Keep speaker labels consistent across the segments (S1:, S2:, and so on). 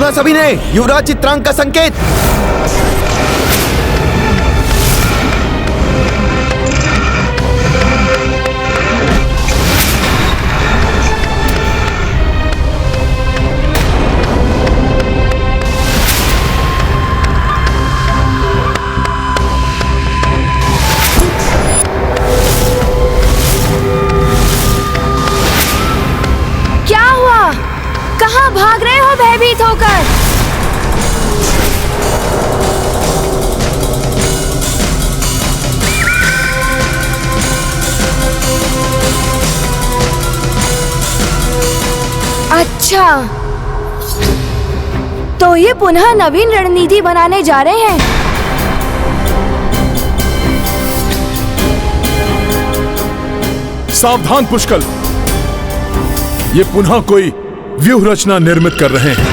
S1: सुना सभी ने? युवराज चित्रांग का संकेत।
S2: कहाँ भाग रहे हो भयभीत होकर? अच्छा, तो ये पुनः नवीन रणनीति बनाने जा रहे हैं।
S3: सावधान पुष्कल, ये पुनः कोई व्यूह रचना निर्मित कर रहे हैं।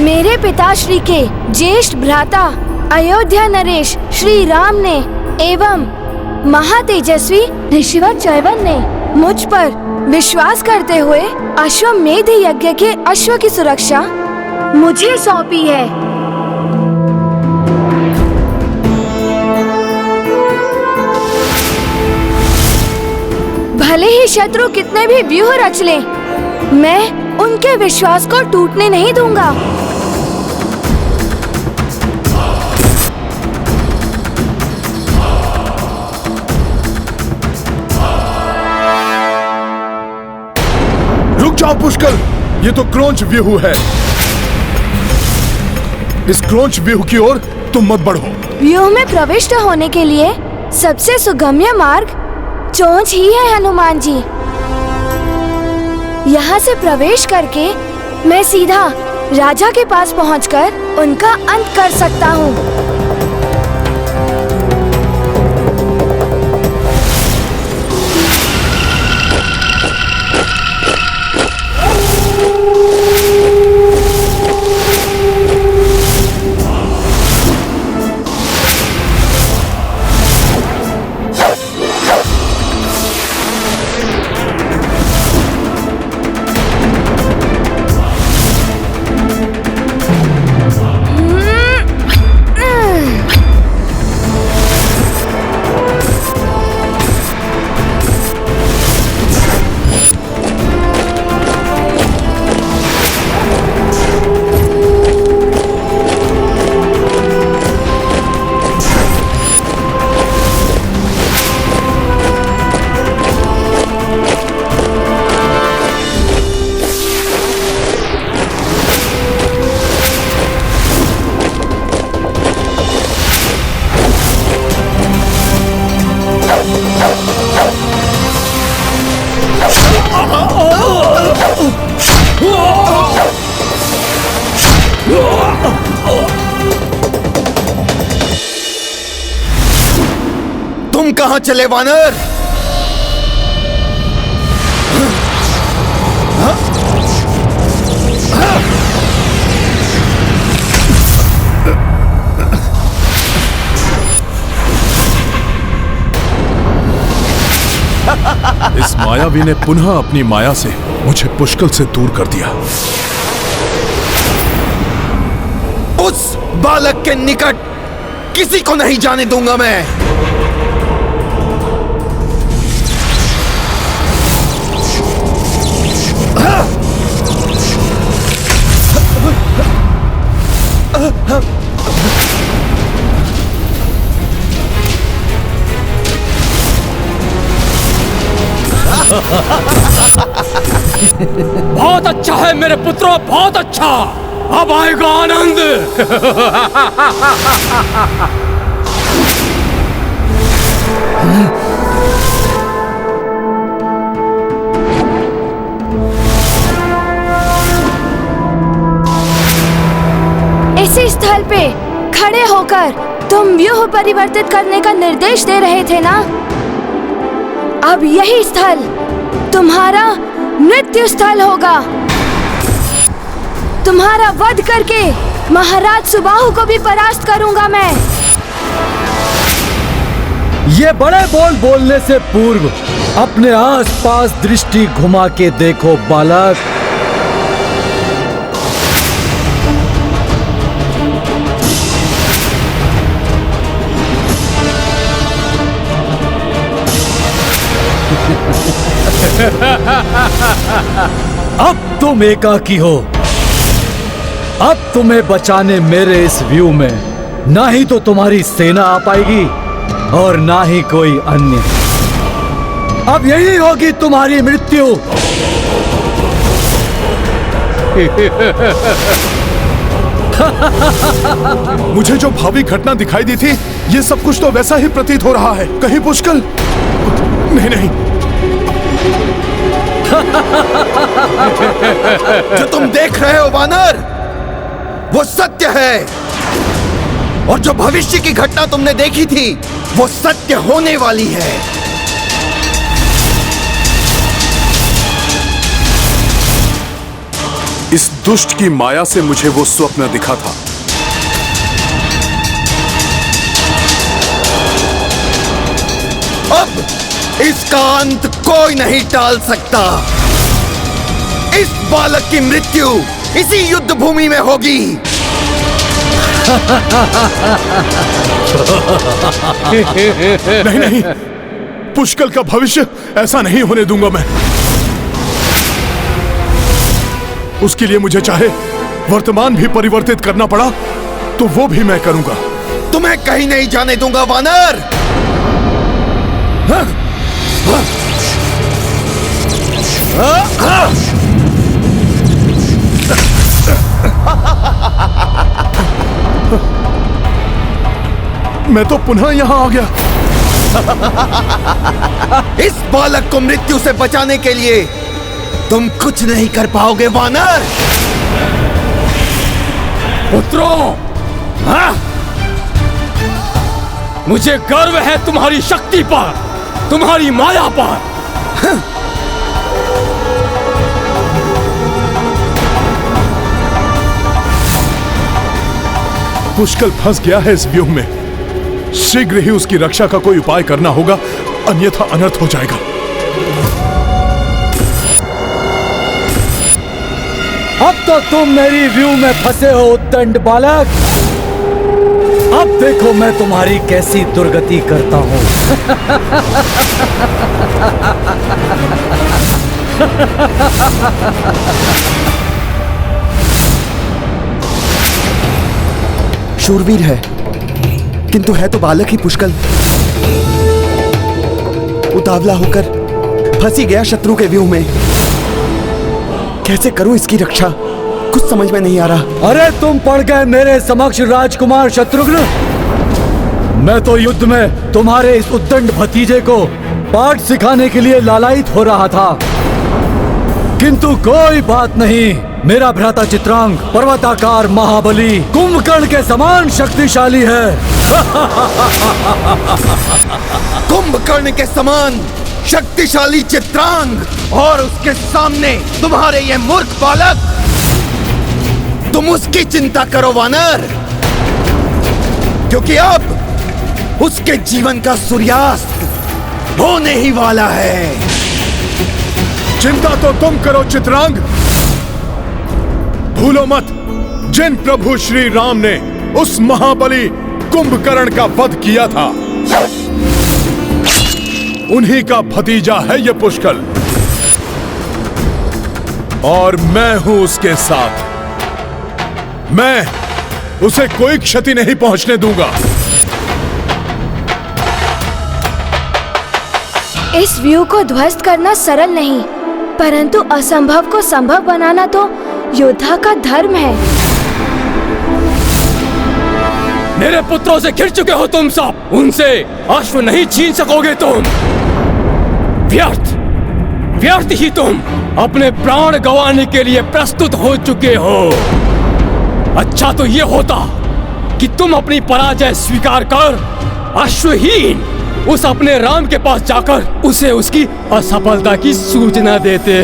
S2: मेरे पिताश्री के ज्येष्ठ भ्राता अयोध्या नरेश श्री राम ने एवं महातेजस्वी ऋषिवर चैवन ने मुझ पर विश्वास करते हुए अश्वमेध यज्ञ के अश्व की सुरक्षा मुझे सौंपी है। भले ही शत्रु कितने भी व्यूह रच लें, मैं उनके विश्वास को टूटने नहीं दूंगा।
S3: रुक जाओ पुष्कल, ये तो क्रोंच व्यूह है। इस क्रोंच व्यूह की ओर तुम मत बढ़ो।
S2: व्यूह में प्रविष्ट होने के लिए सबसे सुगम्य मार्ग चोंच ही है हनुमान जी। यहाँ से प्रवेश करके मैं सीधा राजा के पास पहुँचकर उनका अंत कर सकता हूँ।
S1: तुम कहां चले वानर?
S3: इस मायावी ने पुनः अपनी माया से मुझे पुष्कल से दूर कर दिया।
S1: उस बालक के निकट किसी को नहीं जाने दूंगा मैं।
S4: बहुत अच्छा है मेरे पुत्रों, बहुत अच्छा। अब आएगा आनंद।
S2: इसी स्थल पे खड़े होकर तुम व्यूह परिवर्तित करने का निर्देश दे रहे थे ना? अब यही स्थल तुम्हारा मृत्यु स्थल होगा। तुम्हारा वध करके महाराज सुबाहु को भी परास्त करूंगा मैं।
S5: ये बड़े बोल बोलने से पूर्व अपने आसपास दृष्टि घुमा के देखो बालक। अब तुम एकाकी हो। अब तुम्हें बचाने मेरे इस व्यू में ना ही तो तुम्हारी सेना आ पाएगी और ना ही कोई अन्य। अब यही होगी तुम्हारी मृत्यु।
S3: मुझे जो भावी घटना दिखाई दी थी, ये सब कुछ तो वैसा ही प्रतीत हो रहा है। कहीं पुष्कल? नहीं नहीं।
S1: जो तुम देख रहे हो वानर, वो सत्य है। और जो भविष्य की घटना तुमने देखी थी, वो सत्य होने वाली है।
S3: इस दुष्ट की माया से मुझे वो स्वप्न दिखा था।
S1: अब इसका अंत कोई नहीं टाल सकता। इस बालक की मृत्यु इसी युद्ध भूमि में होगी।
S3: नहीं नहीं, पुष्कल का भविष्य ऐसा नहीं होने दूंगा मैं। उसके लिए मुझे चाहे वर्तमान भी परिवर्तित करना पड़ा तो वो भी मैं करूंगा।
S1: तुम्हें कहीं नहीं जाने दूंगा वानर।
S3: मैं तो पुनः यहां आ गया।
S1: इस बालक को मृत्यु से बचाने के लिए तुम कुछ नहीं कर पाओगे वानर।
S4: पुत्रों, हाँ? मुझे गर्व है तुम्हारी शक्ति पर, तुम्हारी माया पर।
S3: पुष्कल फंस गया है इस व्यूह में। शीघ्र ही उसकी रक्षा का कोई उपाय करना होगा, अन्यथा अनर्थ हो जाएगा।
S5: अब तो तुम मेरी व्यू में फंसे हो उद्दंड बालक। अब देखो मैं तुम्हारी कैसी दुर्गति करता हूं।
S1: शूरवीर है, किंतु है तो बालक ही पुष्कल। उतावला होकर फंसी गया शत्रु के व्यूह में। कैसे करूं इसकी रक्षा, कुछ समझ में नहीं आ रहा।
S5: अरे तुम पड़ गए मेरे समक्ष राजकुमार शत्रुघ्न। मैं तो युद्ध में तुम्हारे इस उद्दंड भतीजे को पाठ सिखाने के लिए लालायित हो रहा था, किंतु कोई बात नहीं। मेरा भ्राता चित्रांग पर्वताकार महाबली कुंभकर्ण के समान शक्तिशाली है।
S1: कुंभकर्ण के समान शक्तिशाली चित्रांग और उसके सामने तुम्हारे ये मूर्ख बालक। तुम उसकी चिंता करो वानर, क्योंकि अब उसके जीवन का सूर्यास्त होने ही वाला है।
S3: चिंता तो तुम करो चित्रांग। भूलो मत, जिन प्रभु श्री राम ने उस महाबली कुंभकर्ण का वध किया था, उन्हीं का भतीजा है ये पुष्कल। और मैं हूं उसके साथ। मैं उसे कोई क्षति नहीं पहुंचने दूंगा।
S2: इस व्यू को ध्वस्त करना सरल नहीं, परंतु असंभव को संभव बनाना तो योद्धा का धर्म है।
S4: मेरे पुत्रों से घिर चुके हो तुम सब। उनसे अश्व नहीं छीन सकोगे तुम। व्यर्थ व्यर्थ ही तुम अपने प्राण गंवाने के लिए प्रस्तुत हो चुके हो। अच्छा तो ये होता कि तुम अपनी पराजय स्वीकार कर अश्वहीन उस अपने राम के पास जाकर उसे उसकी असफलता की सूचना देते।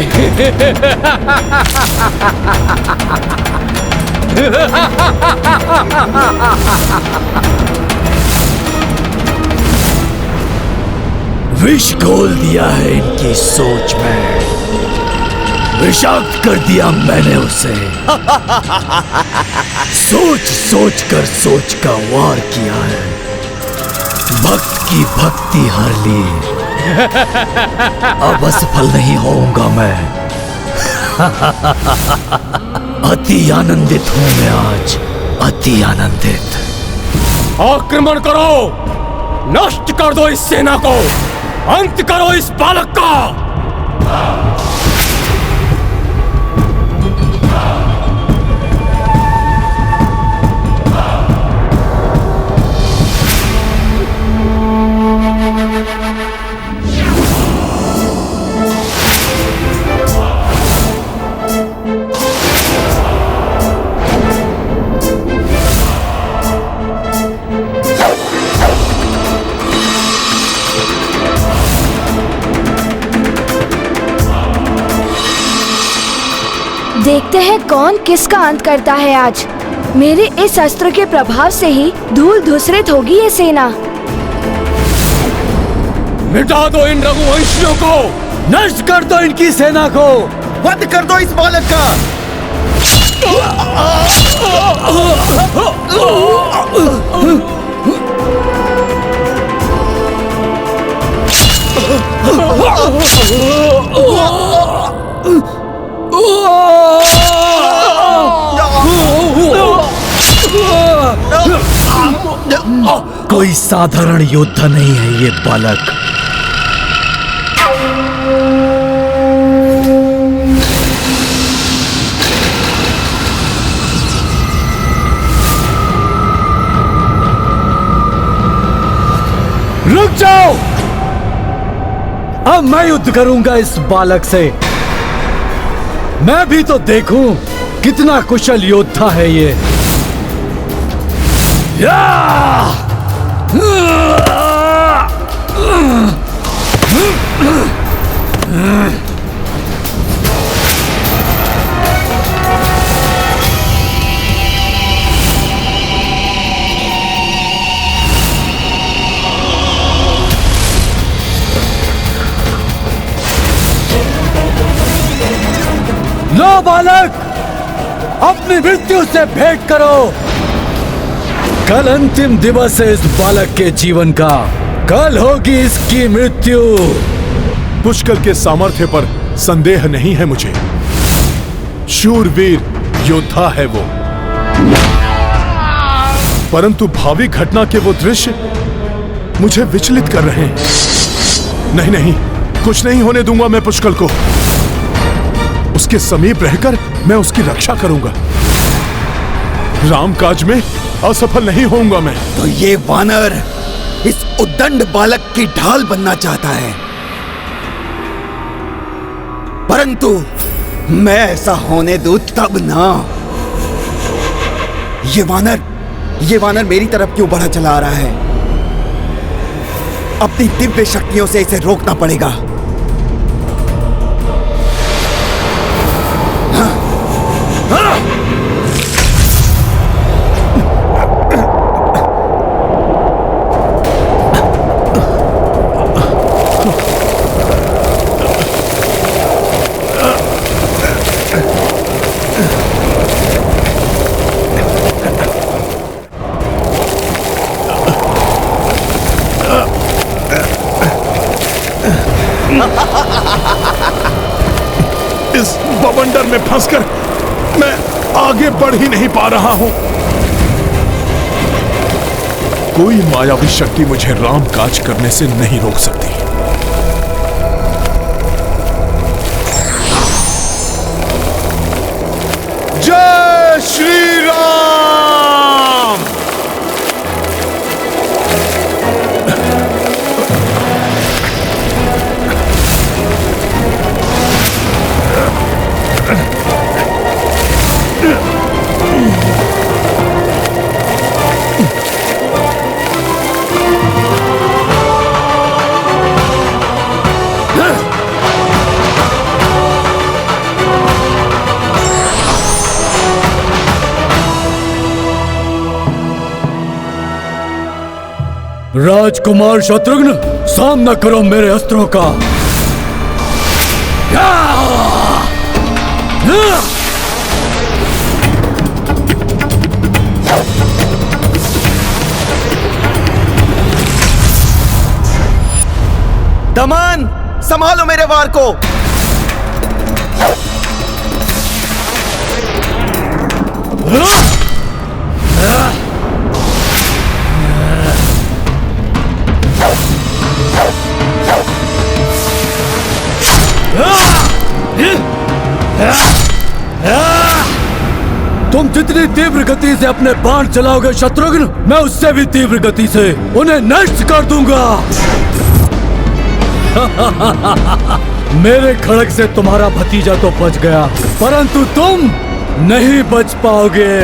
S5: विष घोल दिया है इनकी सोच में, विषाक्त कर दिया मैंने उसे। सोच सोच कर सोच का वार किया है, भक्त की भक्ति हर ली। अब असफल नहीं होऊंगा मैं। अति आनंदित हूं मैं आज, अति आनंदित।
S4: आक्रमण करो, नष्ट कर दो इस सेना को, अंत करो इस बालक का।
S2: देखते हैं कौन किसका अंत करता है आज। मेरे इस अस्त्र के प्रभाव से ही धूल धूसरित होगी ये सेना।
S4: मिटा दो इन रघुवंशियों को,
S5: नष्ट कर दो इनकी सेना को,
S1: वध कर दो इस बालक का।
S5: कोई साधारण योद्धा नहीं है ये बालक। रुक जाओ, अब मैं युद्ध करूंगा इस बालक से। मैं भी तो देखूं कितना कुशल योद्धा है ये। लो बालक, अपनी मृत्यु से भेंट करो। कल अंतिम दिवस है इस बालक के जीवन का, कल होगी इसकी मृत्यु।
S3: पुष्कर के सामर्थ्य पर संदेह नहीं है मुझे। शूरवीर योद्धा है वो, परंतु भावी घटना के वो दृश्य मुझे विचलित कर रहे हैं। नहीं नहीं, कुछ नहीं होने दूंगा मैं पुष्कर को। उसके समीप रहकर मैं उसकी रक्षा करूंगा। रामकाज में असफल नहीं होऊंगा मैं।
S1: तो ये वानर इस उद्दंड बालक की ढाल बनना चाहता है, परंतु मैं ऐसा होने दूं तब ना। ये वानर मेरी तरफ क्यों बढ़ा चला आ रहा है? अपनी दिव्य शक्तियों से इसे रोकना पड़ेगा।
S3: इस बवंडर में फंसकर मैं आगे बढ़ ही नहीं पा रहा हूं। कोई मायावी शक्ति मुझे रामकाज करने से नहीं रोक सकती। जय श्री राम।
S5: राजकुमार शत्रुघ्न, सामना करो मेरे अस्त्रों का।
S1: दमन, संभालो मेरे वार को।
S5: तुम जितनी तीव्र गति से अपने बाण चलाओगे शत्रुघ्न, मैं उससे भी तीव्र गति से उन्हें नष्ट कर दूंगा। मेरे खड़ग से तुम्हारा भतीजा तो बच गया, परंतु तुम नहीं बच पाओगे।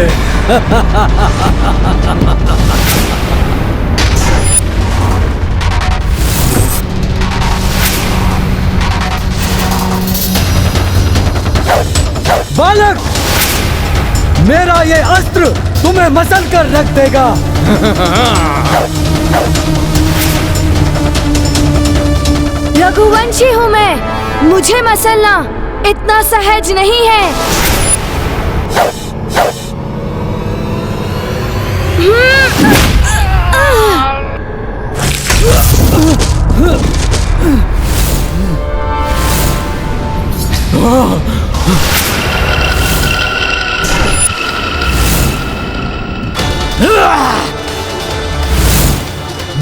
S5: बालक, मेरा ये अस्त्र तुम्हें मसल कर रख देगा।
S2: रघुवंशी हूँ मैं, मुझे मसलना इतना सहज नहीं है।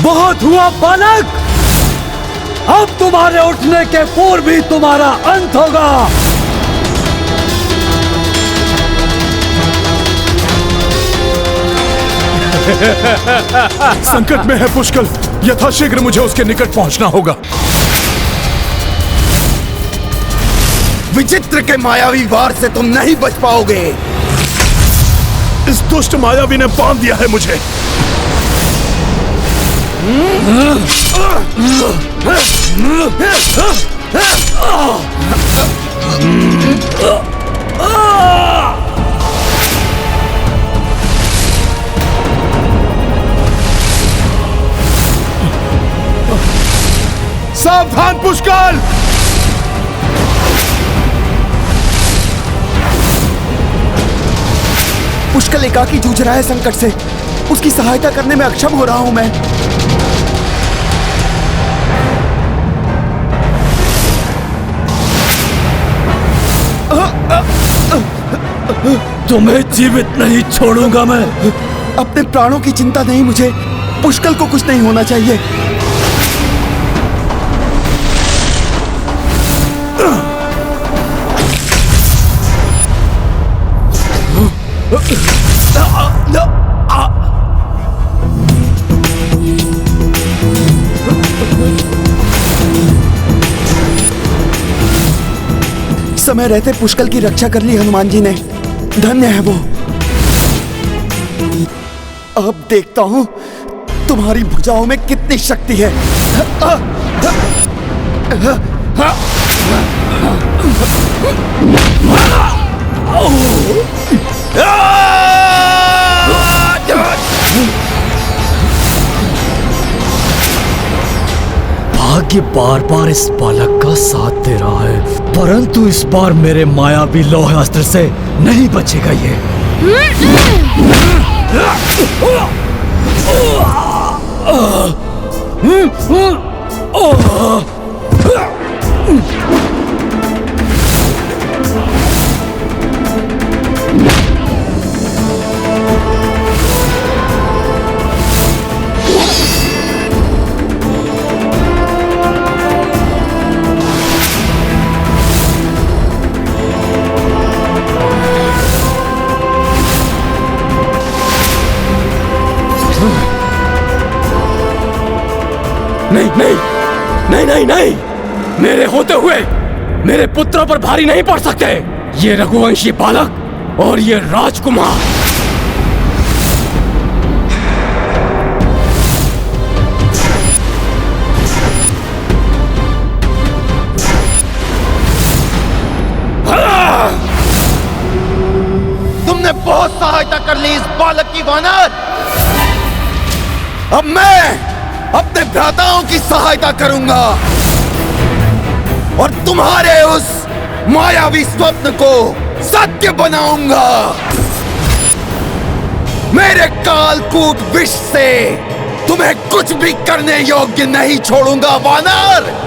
S5: बहुत हुआ बालक, अब तुम्हारे उठने के पूर्व भी तुम्हारा अंत होगा।
S3: संकट में है पुष्कल, यथाशीघ्र मुझे उसके निकट पहुंचना होगा।
S1: विचित्र के मायावी वार से तुम नहीं बच पाओगे।
S3: इस दुष्ट मायावी ने बांध दिया है मुझे। सावधान पुष्कल!
S1: पुष्कल एकाकी जूझ रहा है संकट से, उसकी सहायता करने में अक्षम हो रहा हूं मैं।
S5: तुम्हें जीवित नहीं छोड़ूंगा मैं।
S1: अपने प्राणों की चिंता नहीं मुझे, पुष्कल को कुछ नहीं होना चाहिए। समय रहते पुष्कल की रक्षा कर ली हनुमान जी ने, धन्य है वो। अब देखता हूं तुम्हारी भुजाओं में कितनी शक्ति है।
S5: भाग्य बार बार इस बालक का साथ दे रहा है, परंतु इस बार मेरे मायावी लौह अस्त्र से नहीं बचेगा ये।
S4: नहीं नहीं नहीं नहीं नहीं, मेरे होते हुए मेरे पुत्रों पर भारी नहीं पड़ सकते ये रघुवंशी बालक और ये राजकुमार।
S1: तुमने बहुत सहायता कर ली इस बालक की वानर। अब मैं अपने भ्राताओं की सहायता करूंगा और तुम्हारे उस मायावी स्वप्न को सत्य बनाऊंगा। मेरे कालकूट विष से तुम्हें कुछ भी करने योग्य नहीं छोड़ूंगा वानर।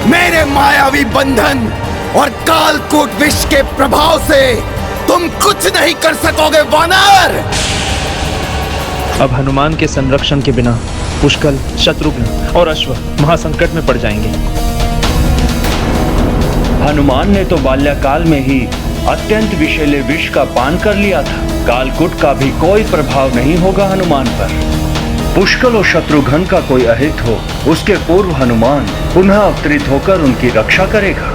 S1: मेरे मायावी बंधन और कालकूट विष के प्रभाव से तुम कुछ नहीं कर सकोगे वानर।
S6: अब हनुमान के संरक्षण के बिना पुष्कल, शत्रुघ्न और अश्व महासंकट में पड़ जाएंगे।
S7: हनुमान ने तो बाल्यकाल में ही अत्यंत विषैले विष का पान कर लिया था। कालकूट का भी कोई प्रभाव नहीं होगा हनुमान पर। पुष्कल और शत्रुघ्न का कोई अहित हो, उसके पूर्व हनुमान पुनः अवतरित होकर उनकी रक्षा करेगा।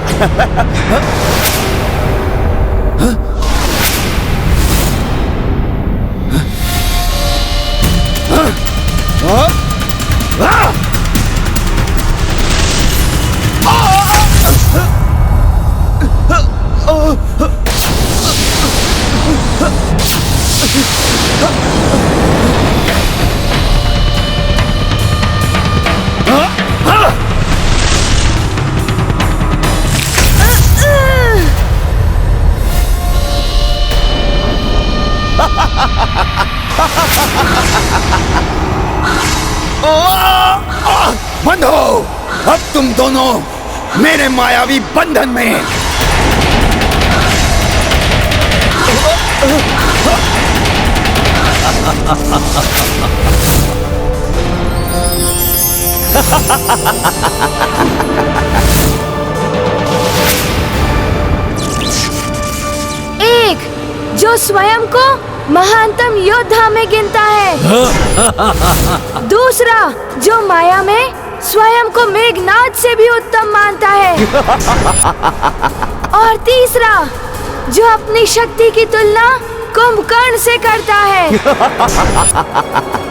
S1: बंद हो, अब तुम दोनों मेरे मायावी बंधन में।
S2: एक जो स्वयं को महानतम योद्धा में गिनता है, दूसरा जो माया में स्वयं को मेघनाद से भी उत्तम मानता है, और तीसरा जो अपनी शक्ति की तुलना कुंभकर्ण से करता है।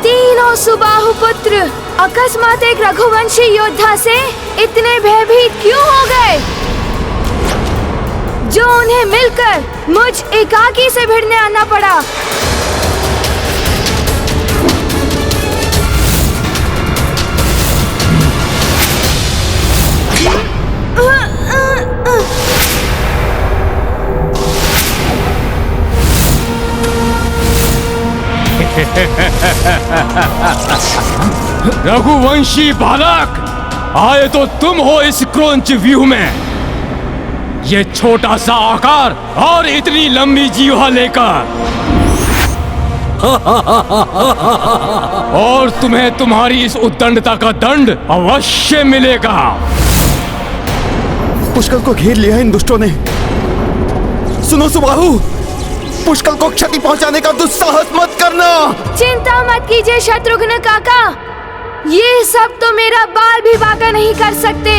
S2: तीनों सुबाहु पुत्र अकस्मात एक रघुवंशी योद्धा से इतने भयभीत क्यों हो गए, जो उन्हें मिलकर मुझ एकाकी से भिड़ने आना पड़ा।
S4: रघुवंशी बालक, आए तो तुम हो इस क्रौंच व्यूह में। ये छोटा सा आकार और इतनी लंबी जीवा लेकर, और तुम्हें तुम्हारी इस उद्दंडता का दंड अवश्य मिलेगा।
S1: पुष्कल को घेर लिया इन दुष्टों ने। सुनो सुबाहु, पुष्कल को क्षति पहुंचाने का दुस्साहस मत करना।
S2: चिंता मत कीजिए शत्रुघ्न काका, ये सब तो मेरा बाल भी बांका नहीं कर सकते।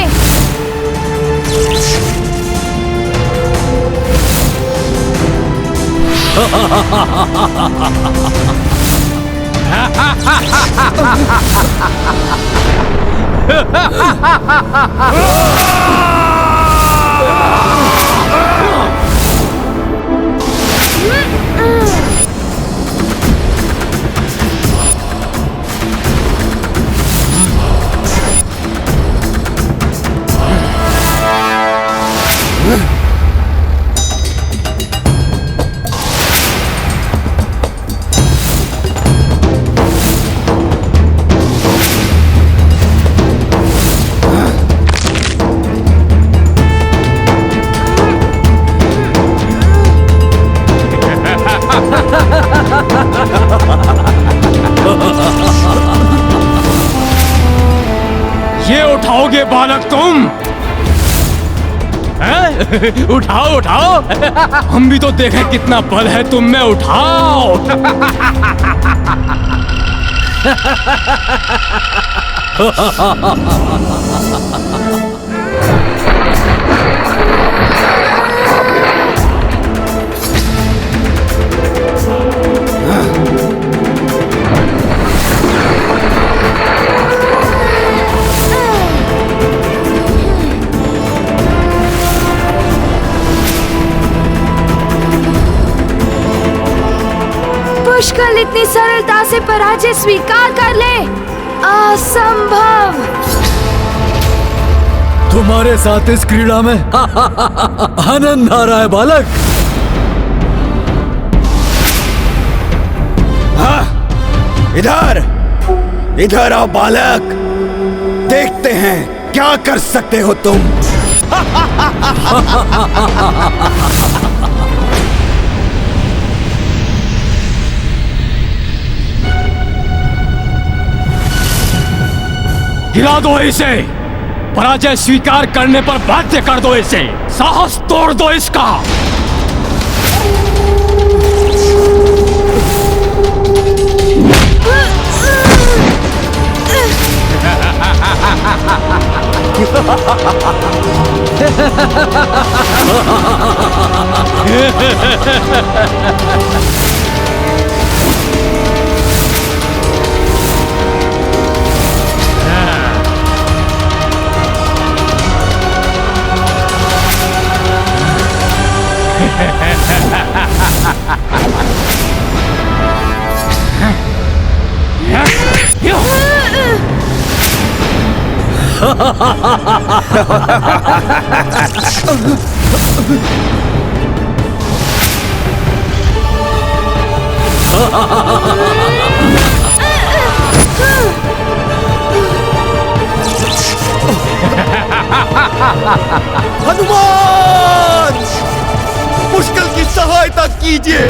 S4: ये उठाओगे बालक तुम? उठाओ उठाओ, हम भी तो देखें कितना बल है तुम में, उठाओ।
S2: पुष्कल इतनी सरलता से पराजय स्वीकार कर ले, असंभव।
S5: तुम्हारे साथ इस क्रीड़ा में आनंद आ रहा है बालक।
S1: हाँ, इधर इधर आओ बालक, देखते हैं क्या कर सकते हो तुम।
S4: गिरा दो इसे, पराजय स्वीकार करने पर बाध्य कर दो इसे, साहस तोड़ दो इसका।
S1: हनुमान, पुष्कल की सहायता कीजिए।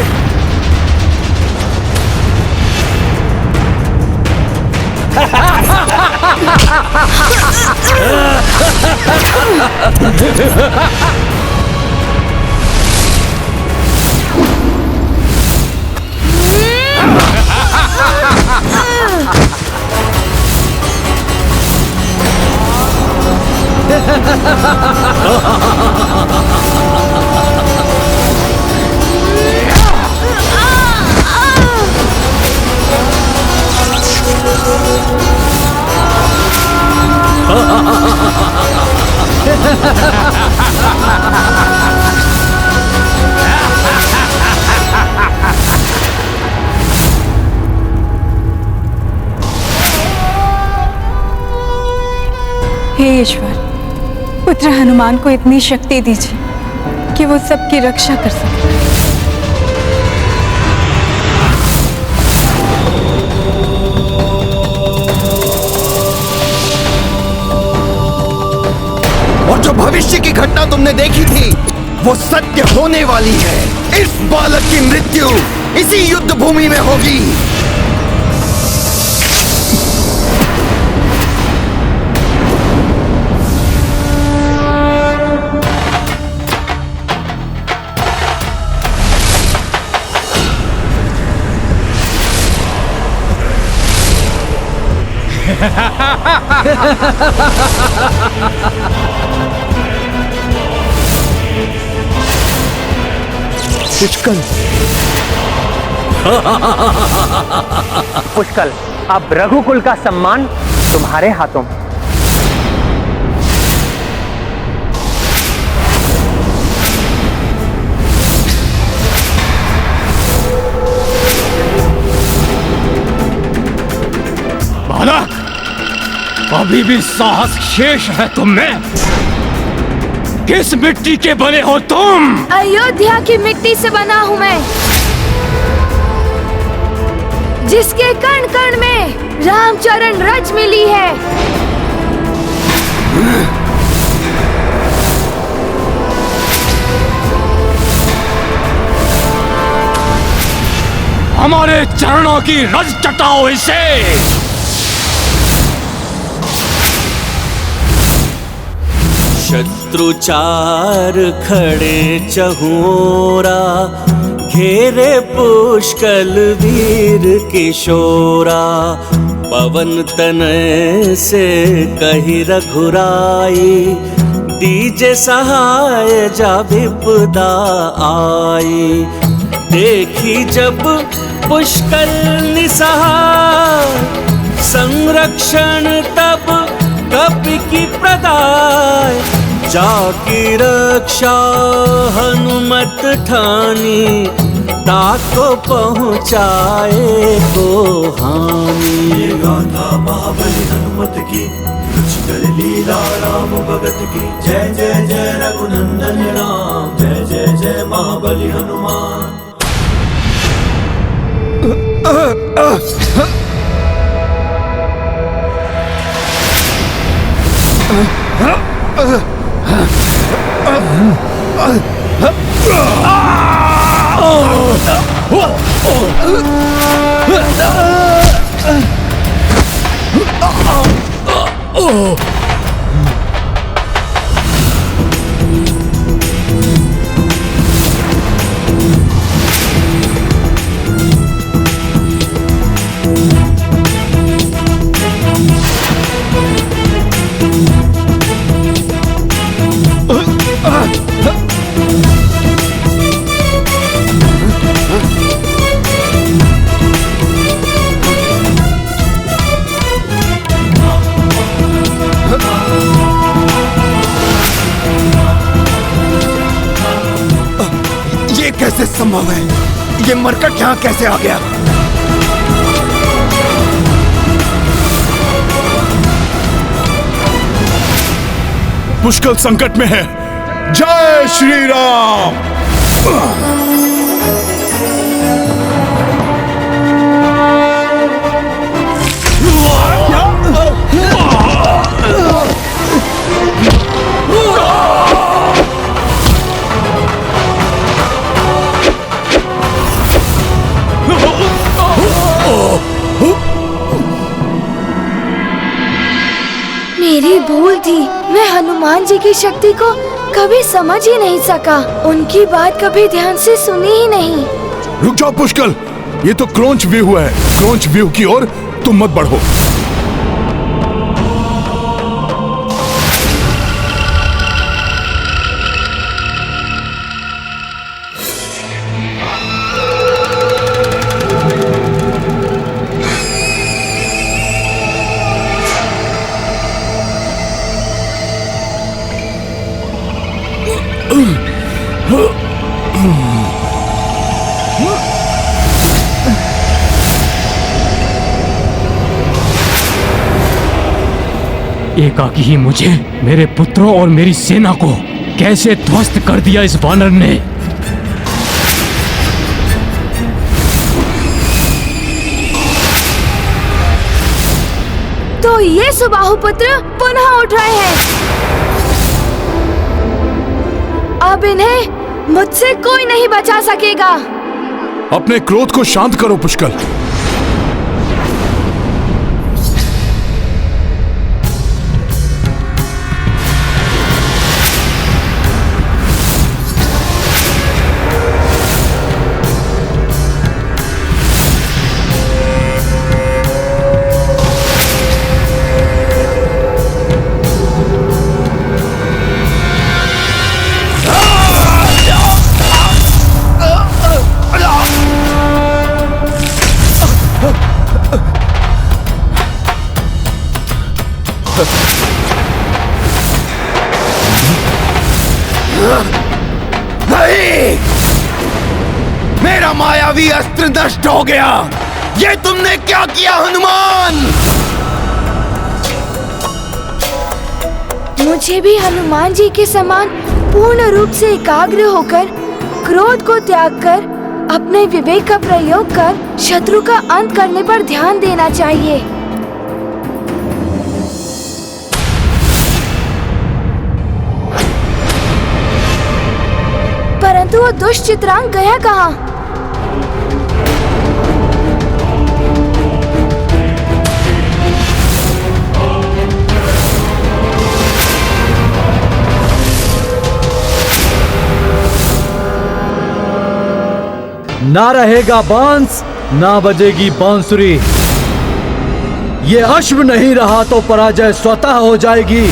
S8: हे ईश्वर, पुत्र हनुमान को इतनी शक्ति दीजिए कि वो सबकी रक्षा कर सके।
S1: और जो भविष्य की घटना तुमने देखी थी वो सत्य होने वाली है। इस बालक की मृत्यु इसी युद्ध भूमि में होगी।
S9: पुष्कल, अब रघुकुल का सम्मान तुम्हारे हाथों में।
S4: बालक, अभी भी साहस शेष है तुम में। किस मिट्टी के बने हो तुम?
S2: अयोध्या की मिट्टी से बना हूँ मैं, जिसके कण कण में रामचरण रज मिली है।
S4: हमारे चरणों की रज चटाओ इसे।
S10: शत्रु चार खड़े चहुरा, घेरे पुष्कल वीर किशोरा। पवन तनय से कही रघुराई, दीजे सहाय जा विपदा आई। देखी जब पुष्कल निसहाय, संरक्षण तब कपि की प्रदाय। जाकी रक्षा हनुमत ठानी, ताको पहुँचाए को हानि।
S11: गाथा महाबली हनुमत की, पुष्कल लीला राम भगत की। जय जय जय रघुनंदन राम, जय जय जय महाबली हनुमान।
S1: कैसे संभव है? ये मरकट यहाँ कैसे आ गया?
S3: पुष्कल संकट में है। जय श्री राम।
S2: मेरी भूल थी। मैं हनुमान जी की शक्ति को कभी समझ ही नहीं सका। उनकी बात कभी ध्यान से सुनी ही नहीं।
S3: रुक जाओ पुष्कल, ये तो क्रोंच व्यू है। क्रोंच व्यू की ओर तुम मत बढ़ो।
S4: एकाकी ही मुझे, मेरे पुत्रों और मेरी सेना को कैसे ध्वस्त कर दिया इस वानर ने।
S2: तो ये सुबाहु पुत्र पुनः उठ रहे हैं। अब इन्हें मुझसे कोई नहीं बचा सकेगा।
S3: अपने क्रोध को शांत करो पुष्कल।
S1: नहीं! मेरा मायावी अस्त्र नष्ट हो गया। ये तुमने क्या किया हनुमान?
S2: मुझे भी हनुमान जी के समान पूर्ण रूप से एकाग्र होकर, क्रोध को त्याग कर, अपने विवेक का प्रयोग कर शत्रु का अंत करने पर ध्यान देना चाहिए। परंतु वो दुष्ट चित्रांग गया कहाँ?
S5: ना रहेगा बांस, ना बजेगी बांसुरी। ये अश्व नहीं रहा तो पराजय स्वतः हो जाएगी।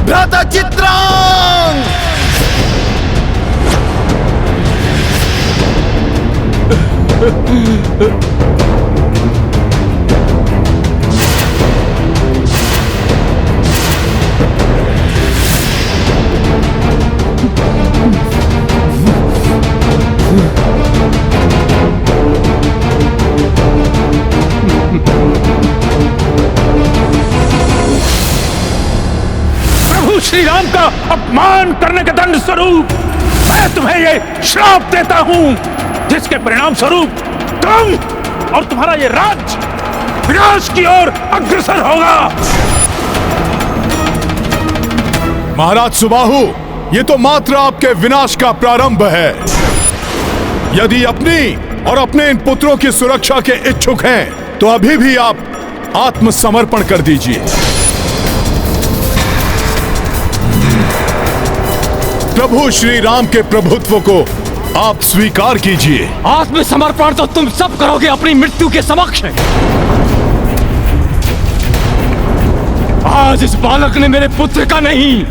S1: भ्राता चित्रांग!
S3: श्री राम का अपमान करने के दंड स्वरूप मैं तुम्हें ये श्राप देता हूं, जिसके परिणाम स्वरूप तुम और तुम्हारा ये राज्य विनाश की ओर अग्रसर होगा। महाराज सुबाहु, ये तो मात्र आपके विनाश का प्रारंभ है। यदि अपनी और अपने इन पुत्रों की सुरक्षा के इच्छुक हैं, तो अभी भी आप आत्मसमर्पण कर दीजिए। प्रभु श्री राम के प्रभुत्व को आप स्वीकार कीजिए।
S4: आत्मसमर्पण तो तुम सब करोगे अपनी मृत्यु के समक्ष। आज इस बालक ने मेरे पुत्र का नहीं,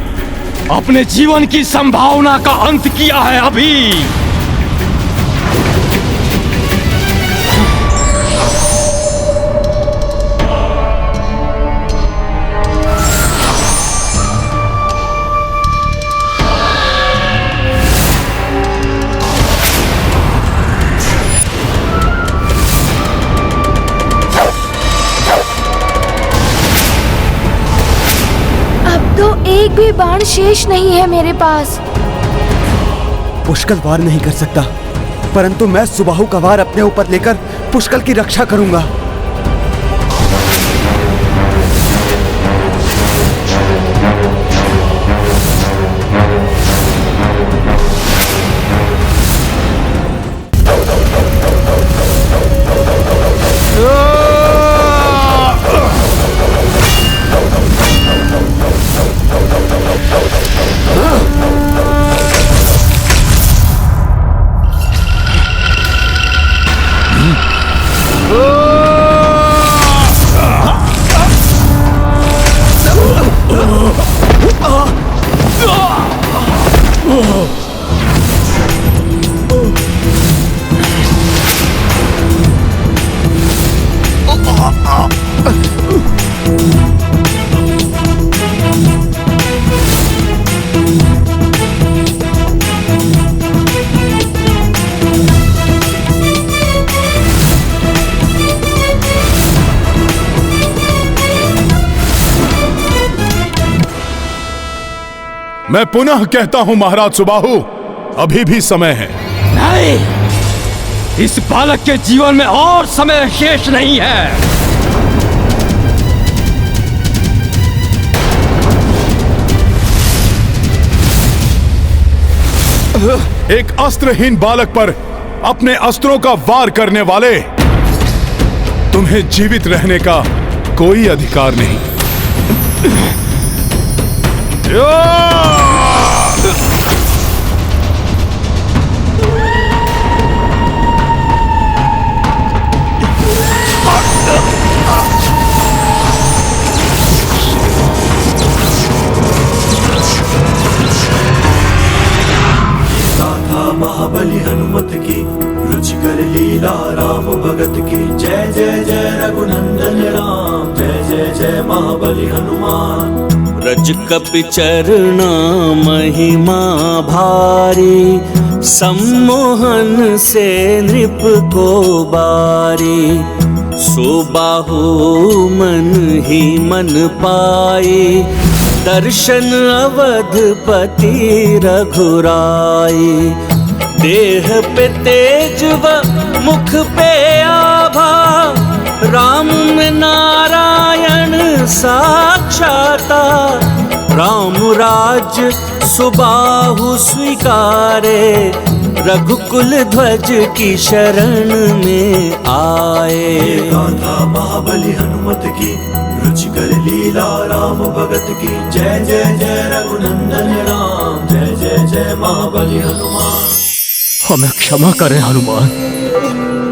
S4: अपने जीवन की संभावना का अंत किया है। अभी
S2: एक भी बाण शेष नहीं है मेरे पास।
S1: पुष्कल वार नहीं कर सकता, परंतु मैं सुबाहु का वार अपने ऊपर लेकर पुष्कल की रक्षा करूंगा।
S3: मैं पुनः कहता हूं महाराज सुबाहु, अभी भी समय है।
S4: नहीं, इस बालक के जीवन में और समय शेष नहीं है।
S3: एक अस्त्रहीन बालक पर अपने अस्त्रों का वार करने वाले तुम्हें जीवित रहने का कोई अधिकार नहीं।
S11: महाबली हनुमत की रुचिकर लीला राम भगत की जय जय जय रघुनंदन राम जय जय जय महाबली हनुमान।
S10: रज कपि चरना महिमा भारी सम्मोहन से नृप को बारी। सुबाहु मन ही मन पाए दर्शन अवधपति रघुराई। देह पे तेज व मुख पे आभा राम में नारायण साक्षात्कार। राम राज्य सुबाहु स्वीकारे रघुकुल ध्वज की शरण में आए।
S11: गाथा महाबली हनुमत की रुचिकर लीला राम भगत की जय जय जय रघुनंदन राम जय जय जय महाबली हनुमान।
S4: हमें क्षमा करें हनुमान,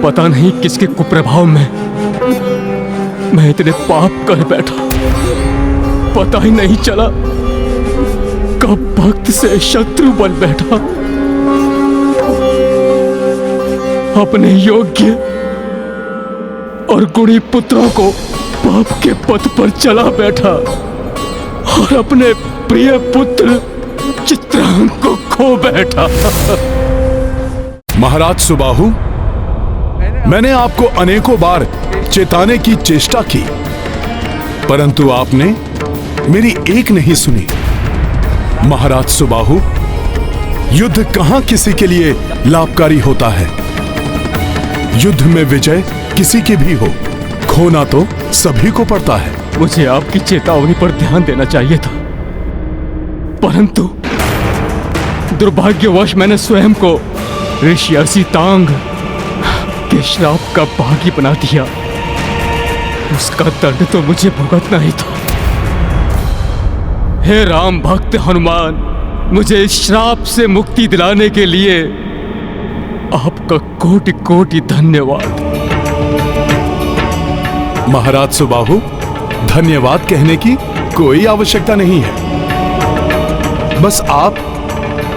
S4: पता नहीं किसके कुप्रभाव में मैं इतने पाप कर बैठा। पता ही नहीं चला कब भक्त से शत्रु बन बैठा। अपने योग्य और गुणी पुत्रों को पाप के पथ पर चला बैठा और अपने प्रिय पुत्र चित्रांग को खो बैठा।
S3: महाराज सुबाहु, मैंने आपको अनेकों बार चेताने की चेष्टा की, परंतु आपने मेरी एक नहीं सुनी। महाराज सुबाहु, युद्ध कहां किसी के लिए लाभकारी होता है। युद्ध में विजय किसी की भी हो, खोना तो सभी को पड़ता है।
S4: मुझे आपकी चेतावनी पर ध्यान देना चाहिए था, परंतु दुर्भाग्यवश मैंने स्वयं को ऋषि असितांग के श्राप का भागी बना दिया। उसका दंड तो मुझे भुगतना ही था। हे राम भक्त हनुमान, मुझे इस श्राप से मुक्ति दिलाने के लिए आपका कोटि कोटि धन्यवाद।
S3: महाराज सुबाहु, धन्यवाद कहने की कोई आवश्यकता नहीं है। बस आप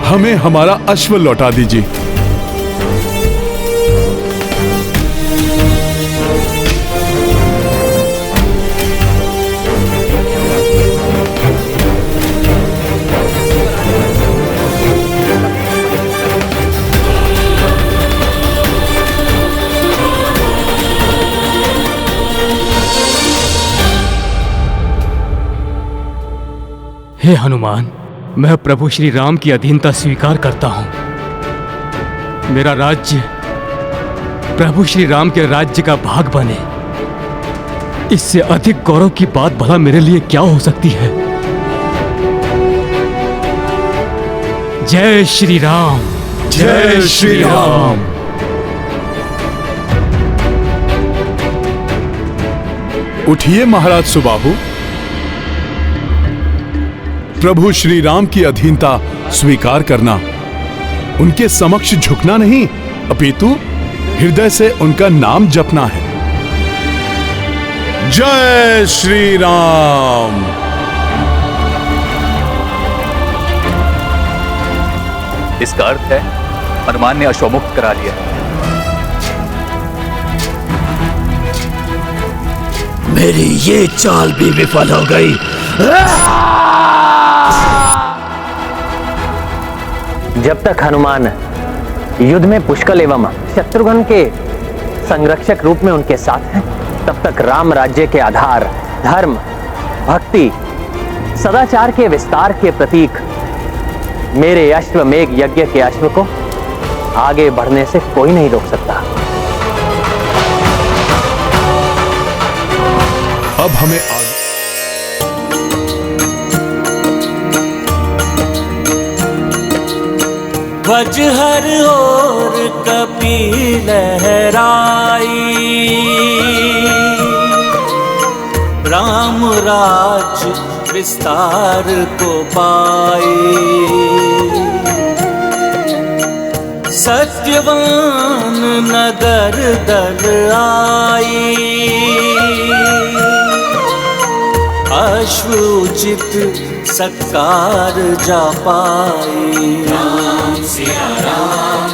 S3: हमें हमारा अश्व लौटा दीजिए।
S4: हे हनुमान, मैं प्रभु श्री राम की अधीनता स्वीकार करता हूं। मेरा राज्य प्रभु श्री राम के राज्य का भाग बने, इससे अधिक गौरव की बात भला मेरे लिए क्या हो सकती है। जय श्री राम,
S3: जय श्री राम। उठिए महाराज सुबाहु, प्रभु श्री राम की अधीनता स्वीकार करना, उनके समक्ष झुकना नहीं, अपितु हृदय से उनका नाम जपना है। जय श्री राम।
S12: इसका अर्थ है हनुमान ने अश्वमुक्त करा लिया।
S1: मेरी ये चाल भी विफल हो गई।
S9: जब तक हनुमान युद्ध में पुष्कल एवं शत्रुघ्न के संरक्षक रूप में उनके साथ हैं, तब तक राम राज्य के आधार, धर्म, भक्ति, सदाचार के विस्तार के प्रतीक मेरे अश्वमेघ यज्ञ के अश्व को आगे बढ़ने से कोई नहीं रोक सकता।
S3: अब हमें
S10: ध्वज हर ओर कपि लहराई। राम राज विस्तार को पाए। सत्यवान नगर दल आई, अश्वउचित सत्कार जा पाए।
S11: राम सिया राम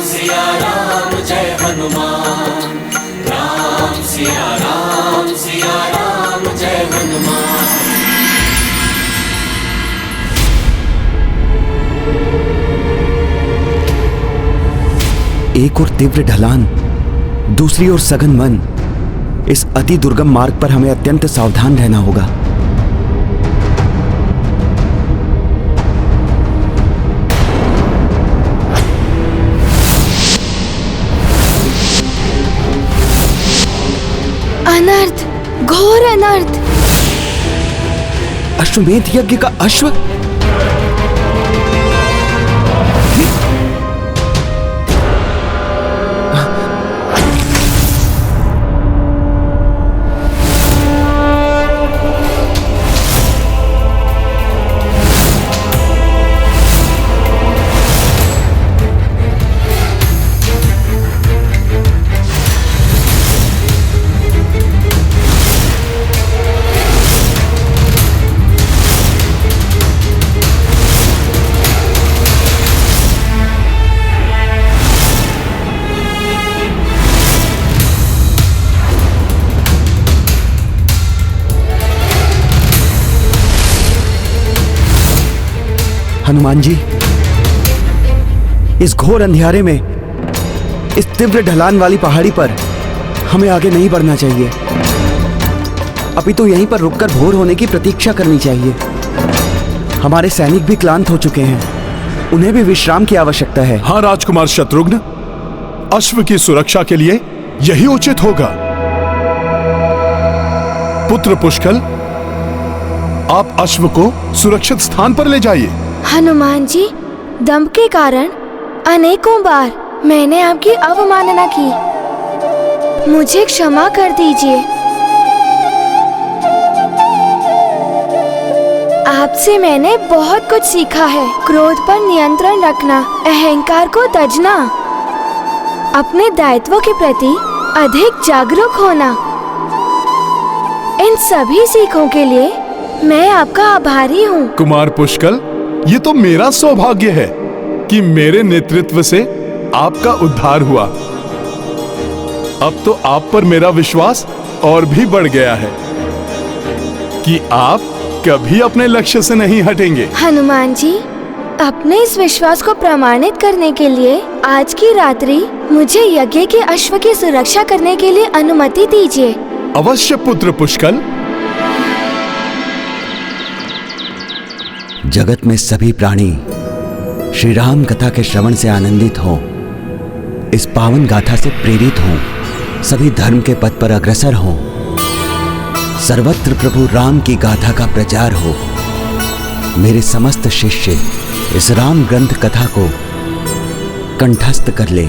S11: जय हनुमान। राम सिया राम जय हनुमान।
S1: एक और तीव्र ढलान, दूसरी ओर सघन वन। इस अति दुर्गम मार्ग पर हमें अत्यंत सावधान रहना होगा।
S2: अनर्थ, घोर अनर्थ।
S1: अश्वमेध यज्ञ का अश्व। हनुमान जी, इस घोर अंधियारे में, इस तीव्र ढलान वाली पहाड़ी पर हमें आगे नहीं बढ़ना चाहिए। अभी तो यहीं पर रुककर भोर होने की प्रतीक्षा करनी चाहिए। हमारे सैनिक भी क्लांत हो चुके हैं, उन्हें भी विश्राम की आवश्यकता है।
S3: हाँ राजकुमार शत्रुघ्न, अश्व की सुरक्षा के लिए यही उचित होगा। पुत्र पुष्कल, आप अश्व को सुरक्षित स्थान पर ले जाइए।
S2: हनुमान जी, दंभ के कारण अनेकों बार मैंने आपकी अवमानना की, मुझे क्षमा कर दीजिए। आपसे मैंने बहुत कुछ सीखा है। क्रोध पर नियंत्रण रखना, अहंकार को तजना, अपने दायित्वों के प्रति अधिक जागरूक होना। इन सभी सीखों के लिए मैं आपका आभारी हूँ।
S3: कुमार पुष्कल, ये तो मेरा सौभाग्य है कि मेरे नेतृत्व से आपका उद्धार हुआ। अब तो आप पर मेरा विश्वास और भी बढ़ गया है कि आप कभी अपने लक्ष्य से नहीं हटेंगे।
S2: हनुमान जी, अपने इस विश्वास को प्रमाणित करने के लिए आज की रात्रि मुझे यज्ञ के अश्व की सुरक्षा करने के लिए अनुमति दीजिए।
S3: अवश्य पुत्र पुष्कल।
S1: जगत में सभी प्राणी श्री राम कथा के श्रवण से आनंदित हों, इस पावन गाथा से प्रेरित हों, सभी धर्म के पथ पर अग्रसर हों, सर्वत्र प्रभु राम की गाथा का प्रचार हो। मेरे समस्त शिष्य इस राम ग्रंथ कथा को कंठस्थ कर ले।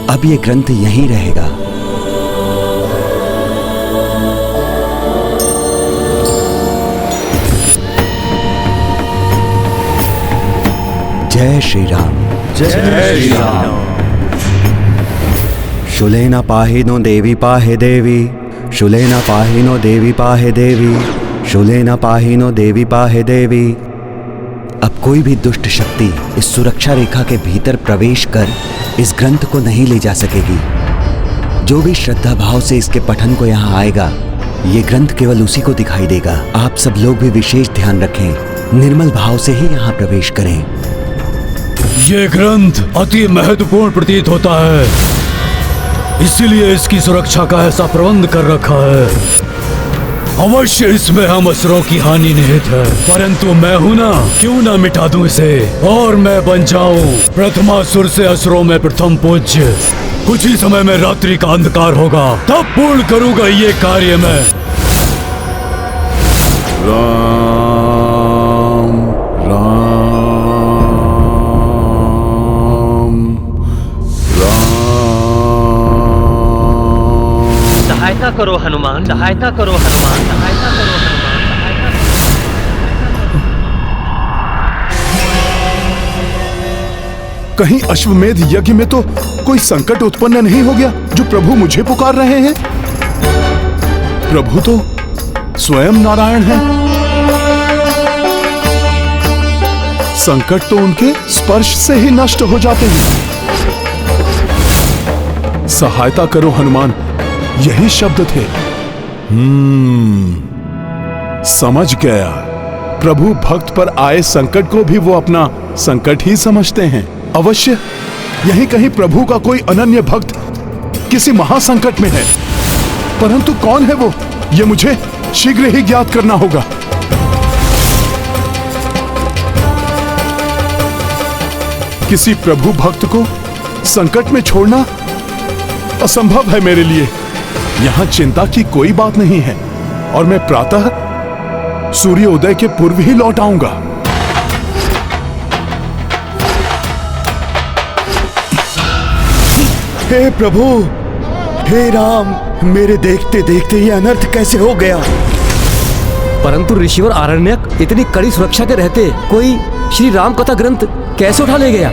S1: अब ये ग्रंथ यहीं रहेगा। जय श्री राम।
S5: जय श्री राम।
S1: शूलेन पाहिनो देवी पाहे देवी, शूलेन पाहिनो देवी पाहे देवी, शूलेन पाहिनो देवी पाहे देवी। अब कोई भी दुष्ट शक्ति इस सुरक्षा रेखा के भीतर प्रवेश कर इस ग्रंथ को नहीं ले जा सकेगी। जो भी श्रद्धा भाव से इसके पठन को यहाँ आएगा, ये ग्रंथ केवल उसी को दिखाई देगा। आप सब लोग भी विशेष ध्यान रखें, निर्मल भाव से ही यहाँ प्रवेश करें।
S5: ये ग्रंथ अति महत्वपूर्ण प्रतीत होता है, इसीलिए इसकी सुरक्षा का ऐसा प्रबंध कर रखा है। अवश्य इसमें हम असुरों की हानि निहित है, परंतु मैं हूं ना, क्यों ना मिटा दूं इसे और मैं बन जाऊं प्रथमासुर से असुरों में प्रथम पूज्य। कुछ ही समय में रात्रि का अंधकार होगा, तब पूर्ण करूंगा ये कार्य मैं।
S9: सहायता करो हनुमान, सहायता करो हनुमान, सहायता करो हनुमान, सहायता करो।
S3: कहीं अश्वमेध यज्ञ में तो कोई संकट उत्पन्न नहीं हो गया जो प्रभु मुझे पुकार रहे हैं? प्रभु तो स्वयं नारायण हैं। संकट तो उनके स्पर्श से ही नष्ट हो जाते हैं। सहायता करो हनुमान, यही शब्द थे। समझ गया। प्रभु भक्त पर आए संकट को भी वो अपना संकट ही समझते हैं। अवश्य यहीं कहीं प्रभु का कोई अनन्य भक्त किसी महासंकट में है, परंतु कौन है वो, ये मुझे शीघ्र ही ज्ञात करना होगा। किसी प्रभु भक्त को संकट में छोड़ना असंभव है मेरे लिए। यहां चिंता की कोई बात नहीं है और मैं प्रातः सूर्योदय के पूर्व ही लौट आऊंगा।
S1: हे प्रभु, हे राम, मेरे देखते देखते ये अनर्थ कैसे हो गया?
S13: परंतु ऋषिवर आरण्यक इतनी कड़ी सुरक्षा के रहते कोई श्री राम कथा ग्रंथ कैसे उठा ले गया?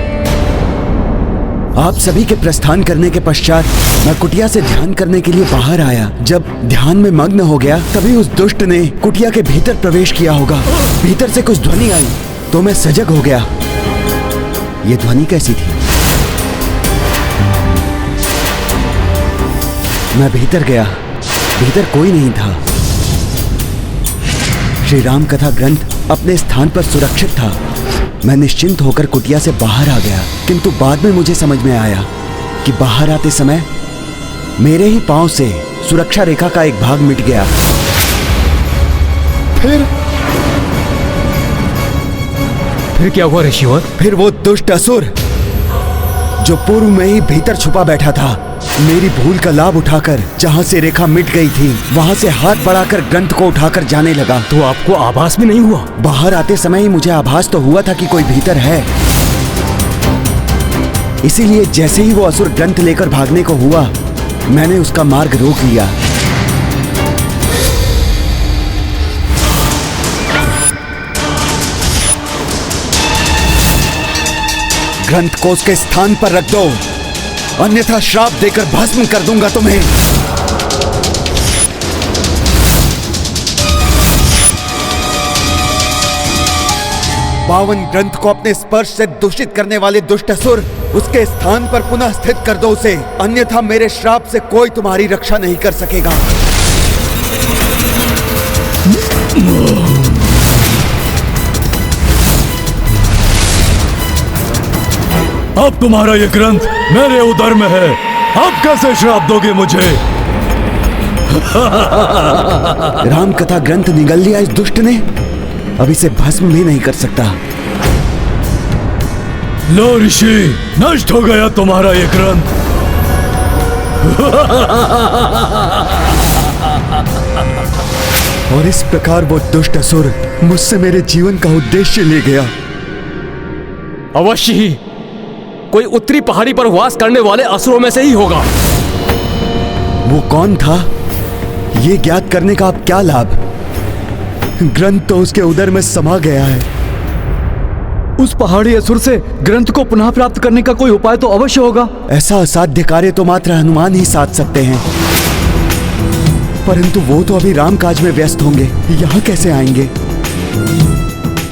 S1: आप सभी के प्रस्थान करने के पश्चात मैं कुटिया से ध्यान करने के लिए बाहर आया। जब ध्यान में मग्न हो गया तभी उस दुष्ट ने कुटिया के भीतर प्रवेश किया होगा। भीतर से कुछ ध्वनि आई तो मैं सजग हो गया। ये ध्वनि कैसी थी? मैं भीतर गया, भीतर कोई नहीं था। श्री राम कथा ग्रंथ अपने स्थान पर सुरक्षित था। मैं निश्चिंत होकर कुटिया से बाहर आ गया, किंतु बाद में मुझे समझ में आया कि बाहर आते समय मेरे ही पांव से सुरक्षा रेखा का एक भाग मिट गया।
S13: फिर क्या हुआ ऋषिवर?
S1: फिर वो दुष्ट असुर जो पूर्व में ही भीतर छुपा बैठा था, मेरी भूल का लाभ उठाकर जहां से रेखा मिट गई थी वहां से हाथ बढ़ाकर ग्रंथ को उठाकर जाने लगा।
S13: तो आपको आभास भी नहीं हुआ?
S1: बाहर आते समय ही मुझे आभास तो हुआ था कि कोई भीतर है। इसीलिए जैसे ही वो असुर ग्रंथ लेकर भागने को हुआ, मैंने उसका मार्ग रोक लिया। ग्रंथ को उसके स्थान पर रख दो, अन्यथा श्राप देकर भस्म कर दूंगा तुम्हें। पावन ग्रंथ को अपने स्पर्श से दूषित करने वाले दुष्ट असुर, उसके स्थान पर पुनः स्थित कर दो उसे, अन्यथा मेरे श्राप से कोई तुम्हारी रक्षा नहीं कर सकेगा।
S5: अब तुम्हारा ये ग्रंथ मेरे उदर में है, अब कैसे श्राप दोगे मुझे?
S1: राम कथा ग्रंथ निगल लिया इस दुष्ट ने, अब इसे भस्म भी नहीं कर सकता।
S5: लो ऋषि, नष्ट हो गया तुम्हारा ये ग्रंथ।
S1: और इस प्रकार वो दुष्ट असुर मुझसे मेरे जीवन का उद्देश्य ले गया।
S13: अवश्य ही कोई उत्तरी पहाड़ी पर वास करने वाले असुरों में से ही होगा।
S1: वो कौन था, ये ज्ञात करने का अब क्या लाभ? ग्रंथ तो उसके उदर में समा गया है।
S5: उस पहाड़ी असुर से ग्रंथ को पुनः प्राप्त करने का कोई उपाय तो अवश्य होगा।
S1: ऐसा असाध्य कार्य तो मात्र हनुमान ही साध सकते हैं, परंतु वो तो अभी रामकाज में व्यस्त होंगे, यहाँ कैसे आएंगे?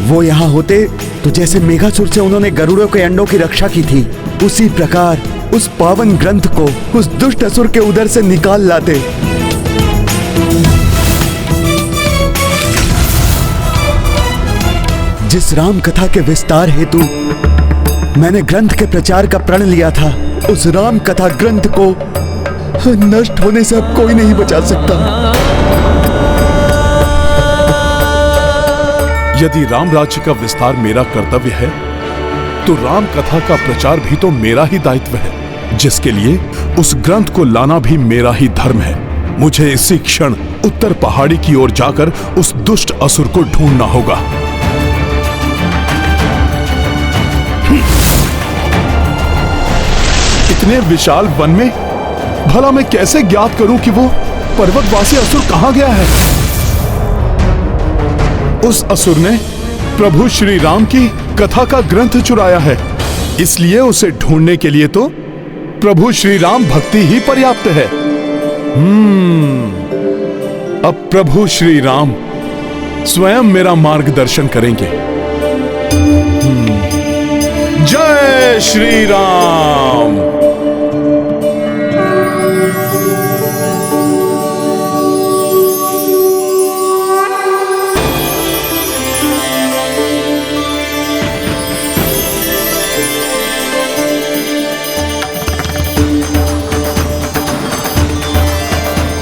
S1: वो यहाँ होते तो जैसे मेघासुर से उन्होंने गरुड़ों के अंडों की रक्षा की थी, उसी प्रकार उस पावन ग्रंथ को उस दुष्ट असुर के उदर से निकाल लाते। जिस राम कथा के विस्तार हेतु मैंने ग्रंथ के प्रचार का प्रण लिया था, उस राम कथा ग्रंथ को नष्ट होने से अब कोई नहीं बचा सकता।
S3: यदि राम राज्य का विस्तार मेरा कर्तव्य है, तो राम कथा का प्रचार भी तो मेरा ही दायित्व है, जिसके लिए उस ग्रंथ को लाना भी मेरा ही धर्म है। मुझे इसी क्षण उत्तर पहाड़ी की ओर जाकर उस दुष्ट असुर को ढूंढना होगा। इतने विशाल वन में भला मैं कैसे ज्ञात करूं कि वो पर्वतवासी असुर कहाँ गया है? उस असुर ने प्रभु श्री राम की कथा का ग्रंथ चुराया है, इसलिए उसे ढूंढने के लिए तो प्रभु श्री राम भक्ति ही पर्याप्त है। अब प्रभु श्री राम स्वयं मेरा मार्गदर्शन करेंगे। जय श्री राम।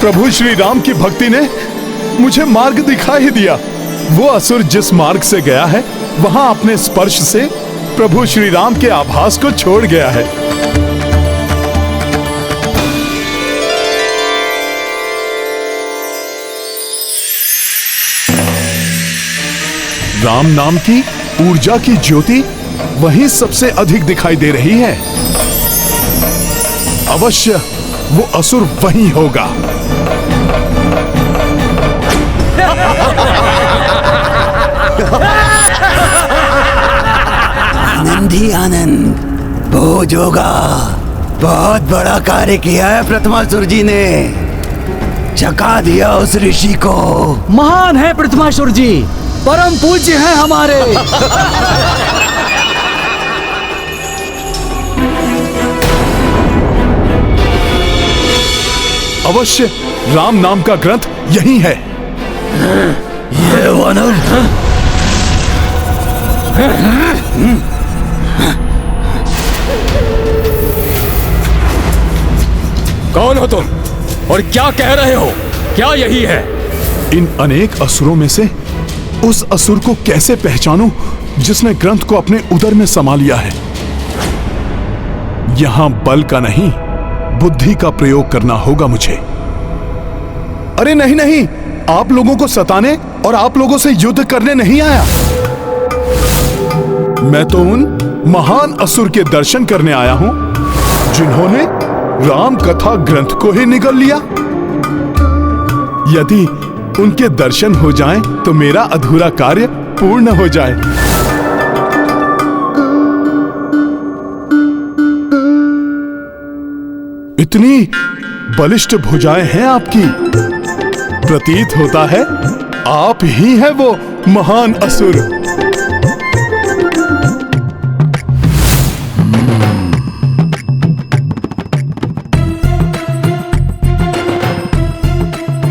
S3: प्रभु श्री राम की भक्ति ने मुझे मार्ग दिखा ही दिया। वो असुर जिस मार्ग से गया है वहां अपने स्पर्श से प्रभु श्री राम के आभास को छोड़ गया है। राम नाम की ऊर्जा की ज्योति वहीं सबसे अधिक दिखाई दे रही है। अवश्य वो असुर वहीं होगा।
S1: आनंद ही आनंद, भोज होगा। बहुत बड़ा कार्य किया है प्रथमासुर जी ने, चका दिया उस ऋषि को।
S5: महान है प्रथमासुर जी, परम पूज्य हैं हमारे।
S3: अवश्य राम नाम का ग्रंथ यही है।
S1: ये वानर
S4: कौन हो तुम और क्या कह रहे हो? क्या यही है?
S3: इन अनेक असुरों में से उस असुर को कैसे पहचानूं जिसने ग्रंथ को अपने उदर में समा लिया है? यहां बल का नहीं, बुद्धि का प्रयोग करना होगा मुझे। अरे नहीं नहीं, आप लोगों को सताने और आप लोगों से युद्ध करने नहीं आया। मैं तो उन महान असुर के दर्शन करने आया हूं जिन्होंने राम कथा ग्रंथ को ही निगल लिया। यदि उनके दर्शन हो जाएं तो मेरा अधूरा कार्य पूर्ण हो जाए। इतनी बलिष्ठ भुजाएं हैं आपकी, प्रतीत होता है आप ही हैं वो महान असुर।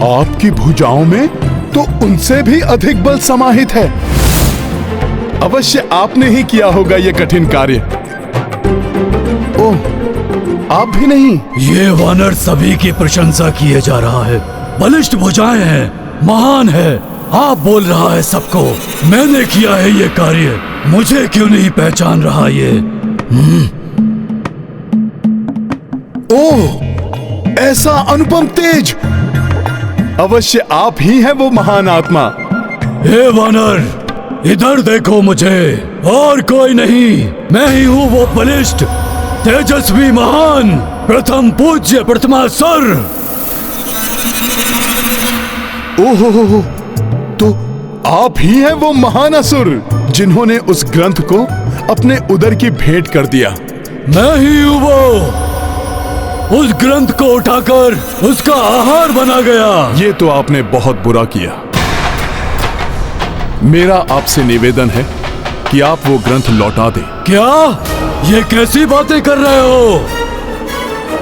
S3: आपकी भुजाओं में तो उनसे भी अधिक बल समाहित है। अवश्य आपने ही किया होगा ये कठिन कार्य। ओह, आप भी नहीं?
S5: ये वानर सभी की प्रशंसा किए जा रहा है। बलिष्ठ भुजाएं हैं, महान है। आप बोल रहा है सबको, मैंने किया है ये कार्य, मुझे क्यों नहीं पहचान रहा ये?
S3: ओह, ऐसा अनुपम तेज! अवश्य आप ही हैं वो महान आत्मा।
S5: हे वानर, इधर देखो मुझे, और कोई नहीं, मैं ही हूँ वो बलिष्ठ तेजस्वी महान प्रथम पूज्य प्रथमासुर।
S3: ओहो, तो आप ही हैं वो महान असुर जिन्होंने उस ग्रंथ को अपने उदर की भेंट कर दिया।
S5: मैं ही हूँ वो, उस ग्रंथ को उठाकर उसका आहार बना गया।
S3: ये तो आपने बहुत बुरा किया। मेरा आपसे निवेदन है कि आप वो ग्रंथ लौटा दें।
S5: क्या? ये कैसी बातें कर रहे हो?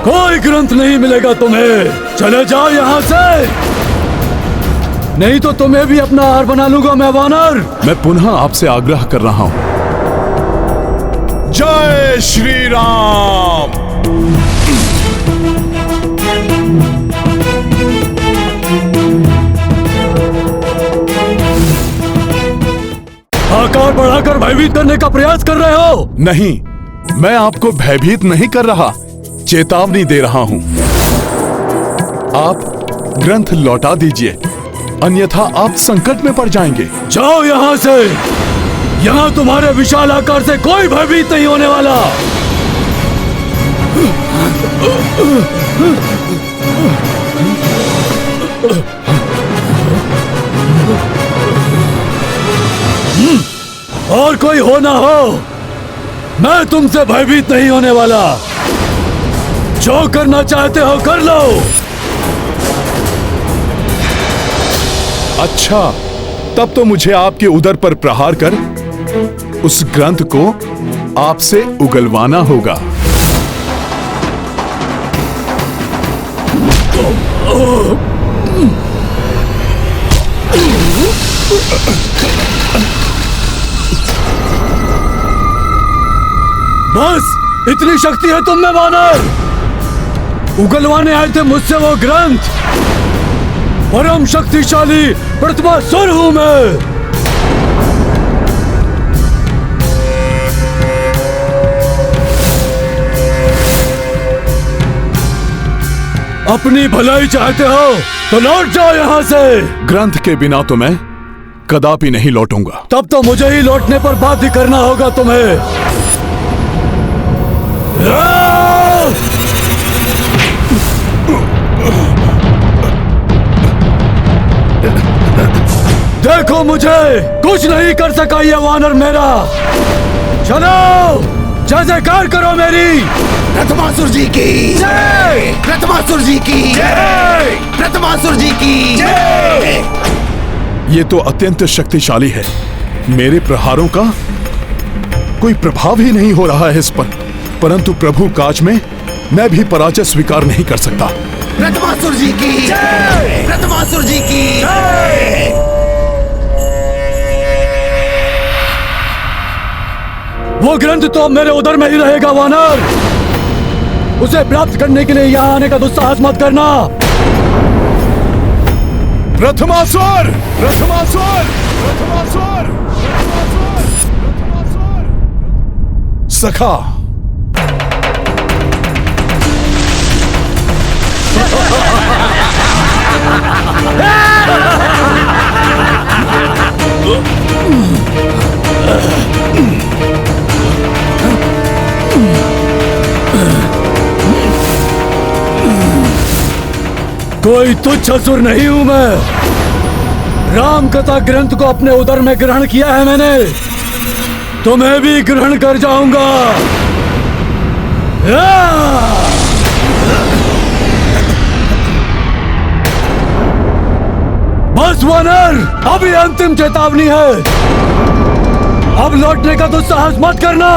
S5: कोई ग्रंथ नहीं मिलेगा तुम्हें, चले जाओ यहाँ से, नहीं तो तुम्हें भी अपना आहार बना लूंगा मैं वानर।
S3: मैं पुनः आपसे आग्रह कर रहा हूं। जय श्री राम।
S5: आकार बढ़ाकर भयभीत करने का प्रयास कर रहे हो?
S3: नहीं, मैं आपको भयभीत नहीं कर रहा, चेतावनी दे रहा हूं। आप ग्रंथ लौटा दीजिए, अन्यथा आप संकट में पड़ जाएंगे।
S5: जाओ यहाँ से, यहाँ तुम्हारे विशाल आकार से कोई भयभीत नहीं होने वाला। और कोई हो ना हो, मैं तुमसे भयभीत नहीं होने वाला। जो करना चाहते हो कर लो।
S3: अच्छा, तब तो मुझे आपके उदर पर प्रहार कर उस ग्रंथ को आपसे उगलवाना होगा।
S5: बस इतनी शक्ति है तुम में वानर। उगलवाने आए थे मुझसे वो ग्रंथ। परम शक्तिशाली प्रतिमासुर हूं मैं। अपनी भलाई चाहते हो तो लौट जाओ यहाँ से।
S3: ग्रंथ के बिना तो मैं कदापि नहीं लौटूंगा।
S5: तब तो मुझे ही लौटने पर बाध्य करना होगा तुम्हें। देखो मुझे कुछ नहीं कर सका ये वानर मेरा। चलो जयकार करो मेरी।
S1: प्रथमासुर जी की जय, प्रथमासुर जी की जय, प्रथमासुर जी की जय।
S3: ये तो अत्यंत शक्तिशाली है। मेरे प्रहारों का कोई प्रभाव ही नहीं हो रहा है इस पर। परंतु प्रभु काज में मैं भी पराजय स्वीकार नहीं कर सकता।
S1: प्रथमासुर जी की जय, प्रथमासुर जी की जय।
S5: वो ग्रंथ तो मेरे उदर में ही रहेगा वानर। उसे प्राप्त करने के लिए यहाँ आने का दुस्साहस मत करना।
S3: प्रथमासुर, प्रथमासुर, प्रथमासुर, सखा।
S5: कोई तुच्छ असुर नहीं हूं मैं। राम कथा ग्रंथ को अपने उदर में ग्रहण किया है मैंने। तुम्हें भी ग्रहण कर जाऊंगा। बस वानर, अभी अंतिम चेतावनी है। अब लौटने का दुस्साहस मत करना।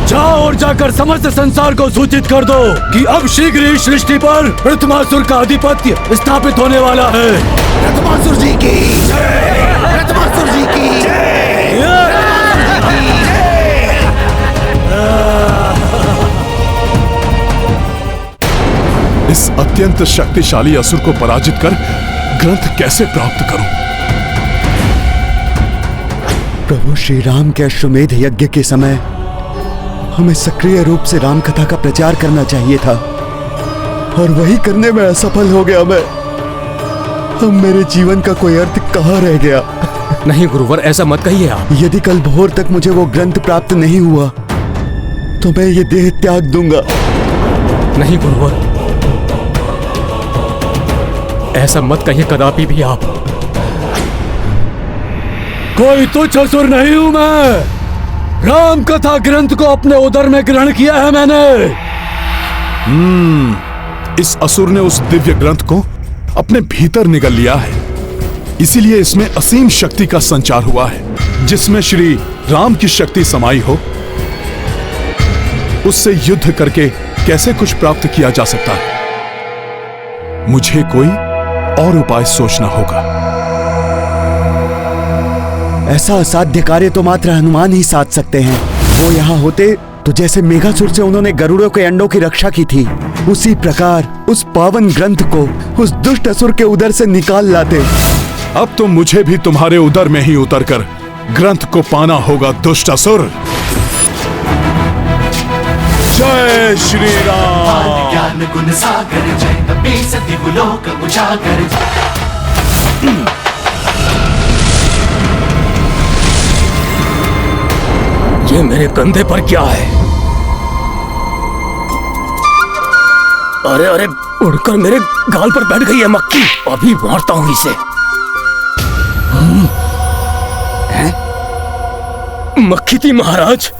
S5: जाओ और जाकर समस्त संसार को सूचित कर दो कि अब शीघ्र ही सृष्टि पर प्रथमासुर का आधिपत्य स्थापित होने वाला है।
S1: प्रथमासुर जी की जय, प्रथमासुर जी की जय।
S3: इस अत्यंत शक्तिशाली असुर को पराजित कर ग्रंथ कैसे प्राप्त करूं?
S14: प्रभु श्री राम के अश्वमेध यज्ञ के समय हमें सक्रिय रूप से राम कथा का प्रचार करना चाहिए था, और वही करने में असफल हो गया मैं। अब मेरे जीवन का कोई अर्थ कहाँ रह गया?
S13: नहीं गुरुवर, ऐसा मत कहिए आप।
S14: यदि कल भोर तक मुझे वो ग्रंथ प्राप्त नहीं हुआ तो मैं ये देह त्याग दूंगा।
S13: नहीं गुरुवर, ऐसा मत कहिए कदापि भी आप।
S5: कोई तुच्छ असुर नहीं हूं मैं। राम कथा ग्रंथ को अपने उदर में ग्रहण किया है मैंने।
S3: इस असुर ने उस दिव्य ग्रंथ को अपने भीतर निगल लिया है। इसीलिए इसमें असीम शक्ति का संचार हुआ है। जिसमें श्री राम की शक्ति समाई हो, उससे युद्ध करके कैसे कुछ प्राप्त किया जा सकता है? मुझे कोई और उपाय सोचना होगा।
S14: ऐसा असाध्य कार्य तो मात्र हनुमान ही साध सकते हैं। वो यहाँ होते तो जैसे मेघासुर से उन्होंने गरुड़ों के अंडों की रक्षा की थी, उसी प्रकार उस पावन ग्रंथ को उस दुष्ट असुर के उदर से निकाल लाते।
S3: अब तो मुझे भी तुम्हारे उदर में ही उतरकर ग्रंथ को पाना होगा दुष्ट असुर। जय श्री राम।
S11: ज्ञान गुण सागर जय कपीस दिवलोक उजागर।
S4: ये मेरे कंधे पर क्या है? अरे अरे, उड़कर मेरे गाल पर बैठ गई है मक्खी। अभी मारता हूँ इसे। मक्खी थी महाराज।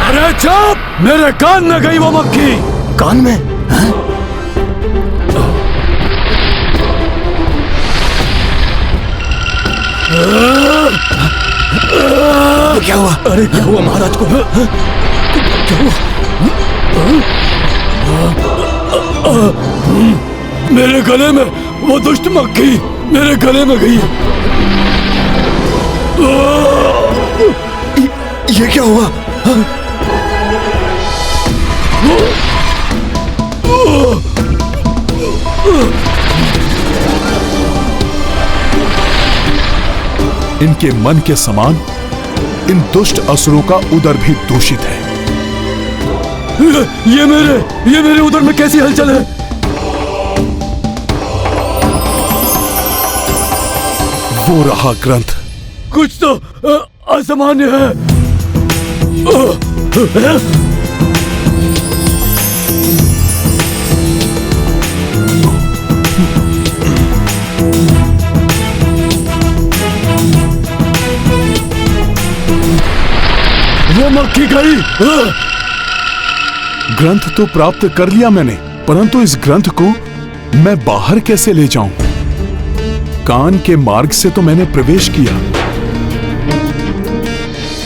S5: अरे चुप! मेरे कान में गई वो मक्खी।
S1: कान में? क्या हुआ?
S4: अरे क्या हुआ महाराज को? क्या हुआ?
S5: मेरे गले में वो दुष्ट मक्खी मेरे गले में गई।
S1: ये क्या हुआ?
S3: इनके मन के समान इन दुष्ट असुरों का उदर भी दूषित है।
S5: ये मेरे उदर में कैसी हलचल है?
S3: वो रहा ग्रंथ।
S5: कुछ तो असामान्य है। वो मक्खी गई।
S3: ग्रंथ तो प्राप्त कर लिया मैंने, परंतु इस ग्रंथ को मैं बाहर कैसे ले जाऊं? कान के मार्ग से तो मैंने प्रवेश किया,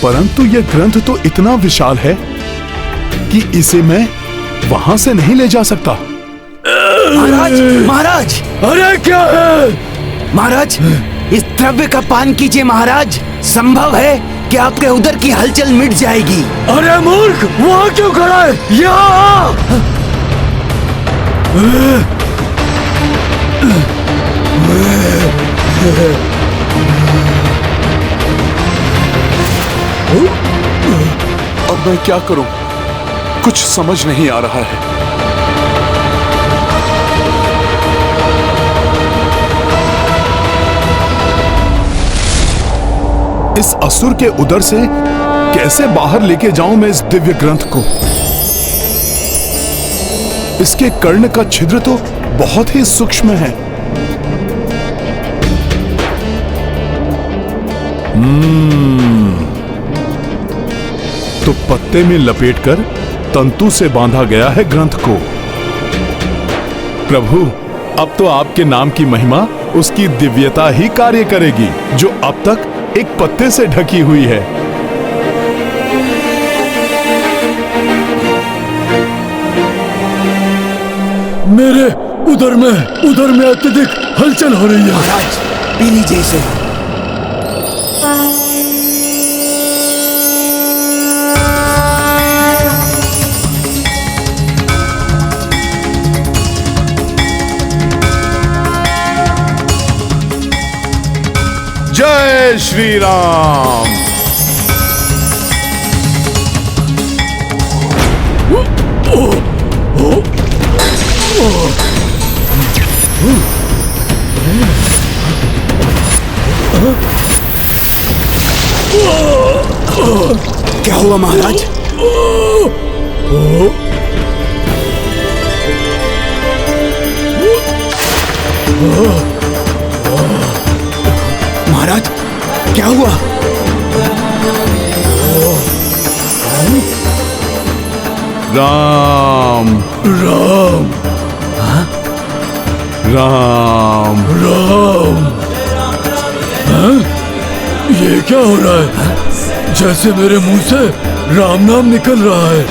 S3: परंतु यह ग्रंथ तो इतना विशाल है कि इसे मैं वहां से नहीं ले जा सकता।
S1: महाराज, महाराज!
S5: अरे क्या है?
S1: महाराज, इस द्रव्य का पान कीजिए महाराज। संभव है कि आपके उदर की हलचल मिट जाएगी।
S5: अरे मूर्ख, वहां क्यों खड़ा है? यहाँ
S3: अब मैं क्या करूं? कुछ समझ नहीं आ रहा है। इस असुर के उदर से कैसे बाहर लेके जाऊं मैं इस दिव्य ग्रंथ को? इसके कर्ण का छिद्र तो बहुत ही सूक्ष्म है। तो पत्ते में लपेटकर तंतु से बांधा गया है ग्रंथ को। प्रभु, अब तो आपके नाम की महिमा उसकी दिव्यता ही कार्य करेगी, जो अब तक एक पत्ते से ढकी हुई है।
S5: मेरे उदर में अत्यधिक हलचल हो रही है।
S1: महाराज, पी लीजिए इसे।
S3: जय श्री राम।
S1: क्या हुआ महाराज? महाराज, क्या हुआ?
S3: राम
S5: राम
S3: राम
S5: राम। हाँ? ये क्या हो रहा है? जैसे मेरे मुंह से राम नाम निकल रहा है।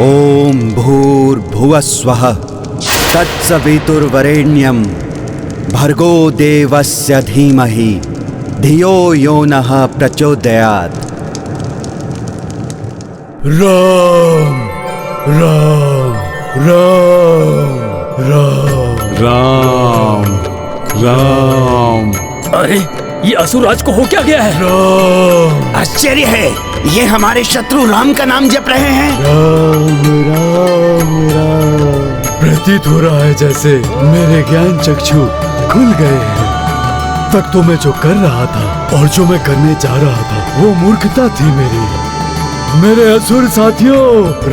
S14: ओम भूर्भुवस्वः तत्सवितुर्वरेण्यं भर्गो देवस्य धीमहि धियो यो नः प्रचोदयात्।
S5: राम राम राम राम
S3: राम राम।
S4: अरे ये असुरराज को हो क्या गया है?
S5: राम।
S1: आश्चर्य है, ये हमारे शत्रु राम का नाम जप रहे हैं।
S5: राम राम राम। प्रतीत हो रहा है जैसे मेरे ज्ञान चक्षु खुल गए हैं। तक तो मैं जो कर रहा था और जो मैं करने जा रहा था वो मूर्खता थी मेरी। मेरे असुर साथियों,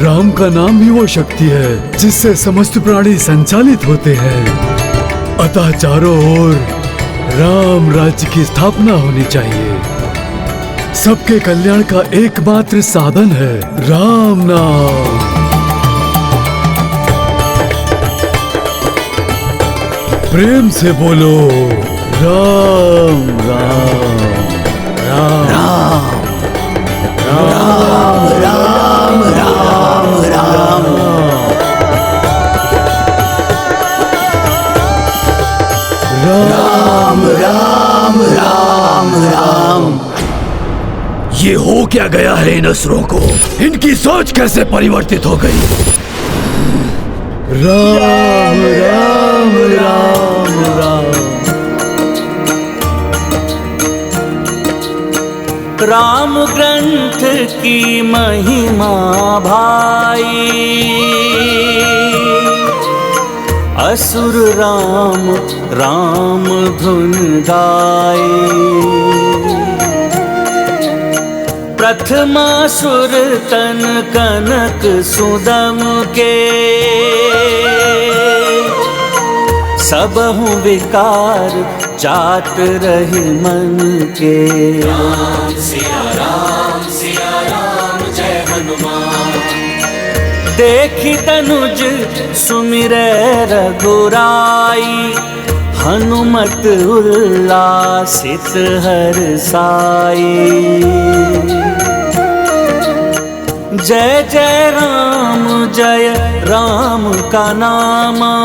S5: राम का नाम भी वो शक्ति है जिससे समस्त प्राणी संचालित होते हैं। अतः चारों ओर राम राज्य की स्थापना होनी चाहिए। सबके कल्याण का एकमात्र साधन है राम नाम। प्रेम से बोलो राम राम राम राम राम राम राम राम राम राम राम।
S15: ये हो क्या गया है इन असुरों को? इनकी सोच कैसे परिवर्तित हो गई?
S5: राम राम राम राम।
S10: राम ग्रंथ की महिमा भाई, असुर राम राम धुन गाए। प्रथमासुर तन कनक सुदम के, सबहु विकार जात रहे मन के। राम सिया राम जय हनुमान। देखी तनुज सुमिरै रघुराई, हनुमत उल्लासित हर्षाई। जय जय राम का नामा,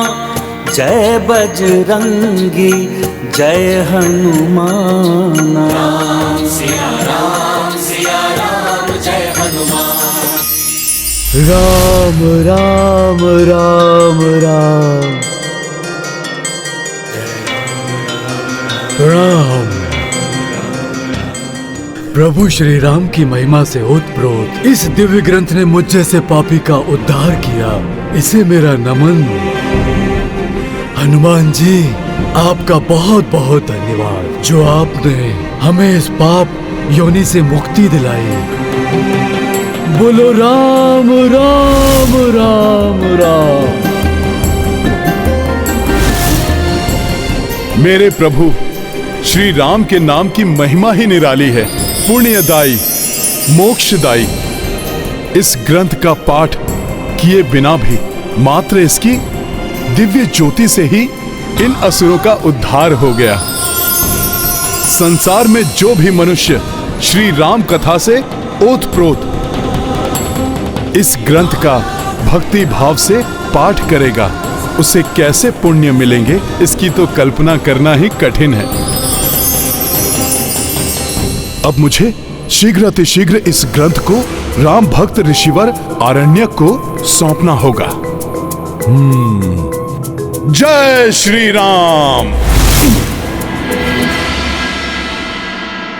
S10: जय बजरंगी जय हनुमान। राम सिया राम जय हनुमान।
S5: राम राम राम राम राम। प्रभु श्री राम की महिमा से ओतप्रोत इस दिव्य ग्रंथ ने मुझ जैसे पापी का उद्धार किया। इसे मेरा नमन। हनुमान जी, आपका बहुत बहुत धन्यवाद जो आपने हमें इस पाप योनि से मुक्ति दिलाई। बोलो राम राम राम राम।
S3: मेरे प्रभु श्री राम के नाम की महिमा ही निराली है, पुण्यदायी, मोक्षदायी। इस ग्रंथ का पाठ किए बिना भी मात्र इसकी दिव्य ज्योति से ही इन असुरों का उद्धार हो गया। संसार में जो भी मनुष्य श्री राम कथा से ओतप्रोत इस ग्रंथ का भक्ति भाव से पाठ करेगा, उसे कैसे पुण्य मिलेंगे इसकी तो कल्पना करना ही कठिन है। अब मुझे शीघ्र अतिशीघ्र इस ग्रंथ को राम भक्त ऋषिवर आरण्यक को सौंपना होगा। जय श्री राम।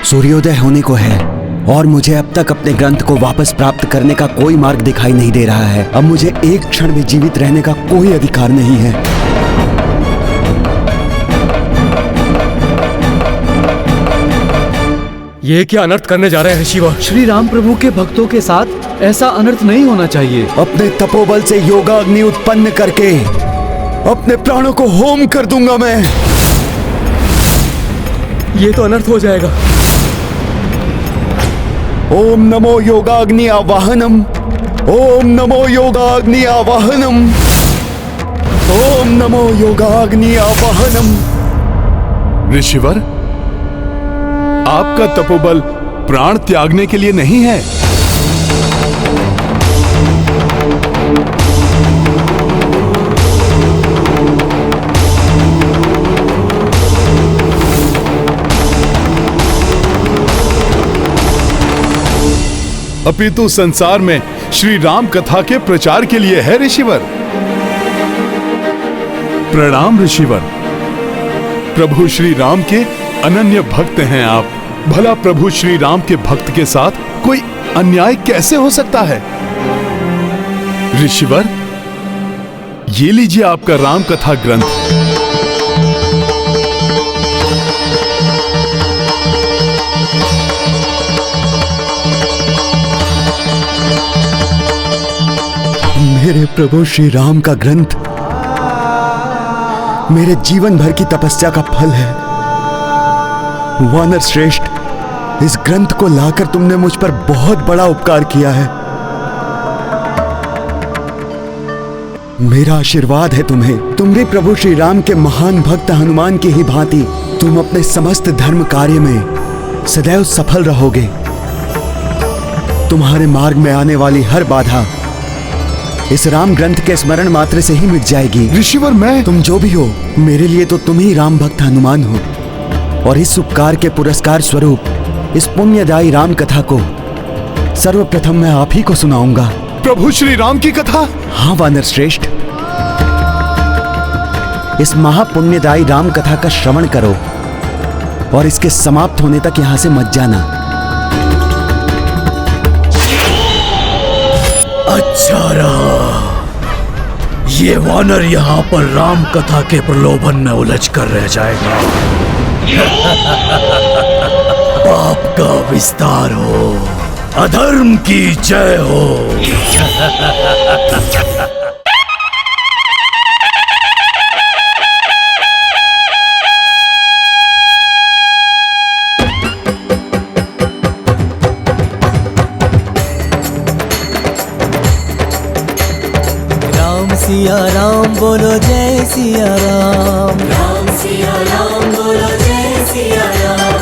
S14: सूर्योदय होने को है और मुझे अब तक अपने ग्रंथ को वापस प्राप्त करने का कोई मार्ग दिखाई नहीं दे रहा है। अब मुझे एक क्षण भी जीवित रहने का कोई अधिकार नहीं है।
S13: ये क्या अनर्थ करने जा रहे हैं ऋषिवर?
S5: श्री राम प्रभु के भक्तों के साथ ऐसा अनर्थ नहीं होना चाहिए।
S14: अपने तपोबल से योगाग्नि उत्पन्न करके अपने प्राणों को होम कर दूंगा मैं।
S13: ये तो अनर्थ हो जाएगा।
S14: ओम नमो योगाग्नि आवाहनम, ओम नमो योगाग्नि आवाहनम, ओम नमो योगाग्नि आवाहनम।
S3: ऋषिवर, आपका तपोबल प्राण त्यागने के लिए नहीं है। अपितु संसार में श्री राम कथा के प्रचार के लिए है ऋषिवर। प्रणाम ऋषिवर। प्रभु श्री राम के अनन्य भक्त हैं आप। भला प्रभु श्री राम के भक्त के साथ कोई अन्याय कैसे हो सकता है? ऋषिवर, ये लीजिए आपका राम कथा ग्रंथ।
S14: मेरे प्रभु श्री राम का ग्रंथ मेरे जीवन भर की तपस्या का फल है। वानर श्रेष्ठ, इस ग्रंथ को लाकर तुमने मुझ पर बहुत बड़ा उपकार किया है। मेरा आशीर्वाद है तुम्हें। तुम भी प्रभु श्री राम के महान भक्त हनुमान की ही भांति तुम अपने समस्त धर्म कार्य में सदैव सफल रहोगे। तुम्हारे मार्ग में आने वाली हर बाधा इस राम ग्रंथ के स्मरण मात्र से ही मिट जाएगी।
S3: ऋषिवर, मैं
S14: तुम जो भी हो, मेरे लिए तो तुम ही राम भक्त हनुमान हो। और इस उपकार के पुरस्कार स्वरूप इस पुण्यदायी राम कथा को सर्वप्रथम मैं आप ही को सुनाऊंगा।
S3: प्रभु श्री राम की कथा?
S14: हाँ वानर श्रेष्ठ, इस महापुण्यदायी राम कथा का श्रवण करो और इसके समाप्त होने तक यहां से मत जाना।
S15: अच्छा रहा, ये वानर यहाँ पर राम कथा के प्रलोभन में उलझ कर रह जाएगा। पाप का विस्तार हो, अधर्म की जय हो।
S10: सिया राम बोलो जय सिया राम, राम सिया राम बोलो जय सिया राम।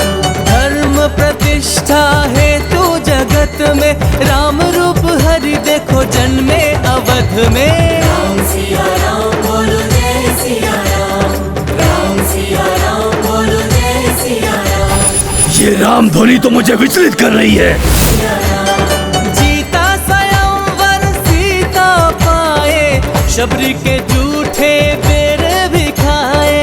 S10: धर्म प्रतिष्ठा है तू जगत में, राम रूप हरि देखो जन्मे अवध में। राम सिया राम बोलो जय सिया राम, राम सिया राम बोलो जय सिया राम।
S15: ये राम ध्वनि तो मुझे विचलित कर रही है।
S10: जीता स्वयंवर सीता पाए, शबरी के झूठे बेर भी खाए,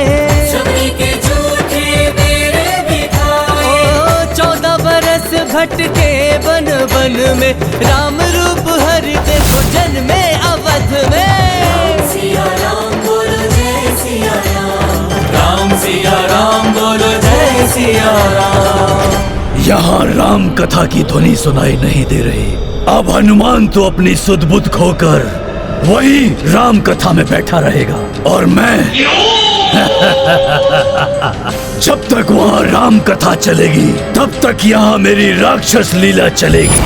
S10: शबरी के झूठे बेर भी खाए। 14 बरस भटके बन बन में, राम रूप हरि देखो जन्मे अवध में। राम सिया राम बोलो जय सिया राम, राम सिया राम बोलो जय सिया राम।
S15: यहाँ राम कथा की ध्वनि सुनाई नहीं दे रही। अब हनुमान तो अपनी सुध बुध खोकर वही राम कथा में बैठा रहेगा और मैं जब तक वहाँ राम कथा चलेगी तब तक यहाँ मेरी राक्षस लीला चलेगी।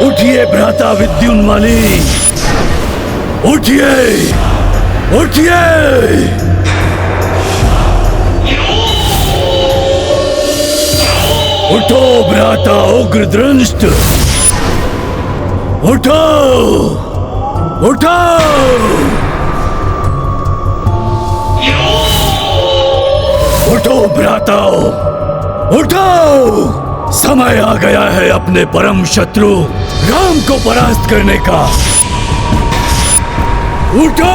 S15: उठिए भ्राता विद्युन्माली, उठिए उठिए। उठो भ्राता उग्रदृष्ट, उठो उठो। उठो भ्राताओ, उठो। समय आ गया है अपने परम शत्रु राम को परास्त करने का। उठो!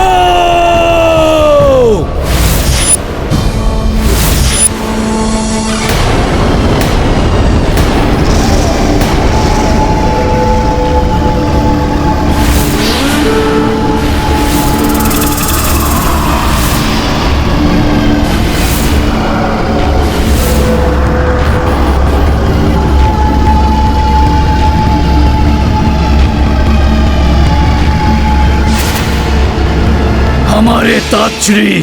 S15: हमारे तातश्री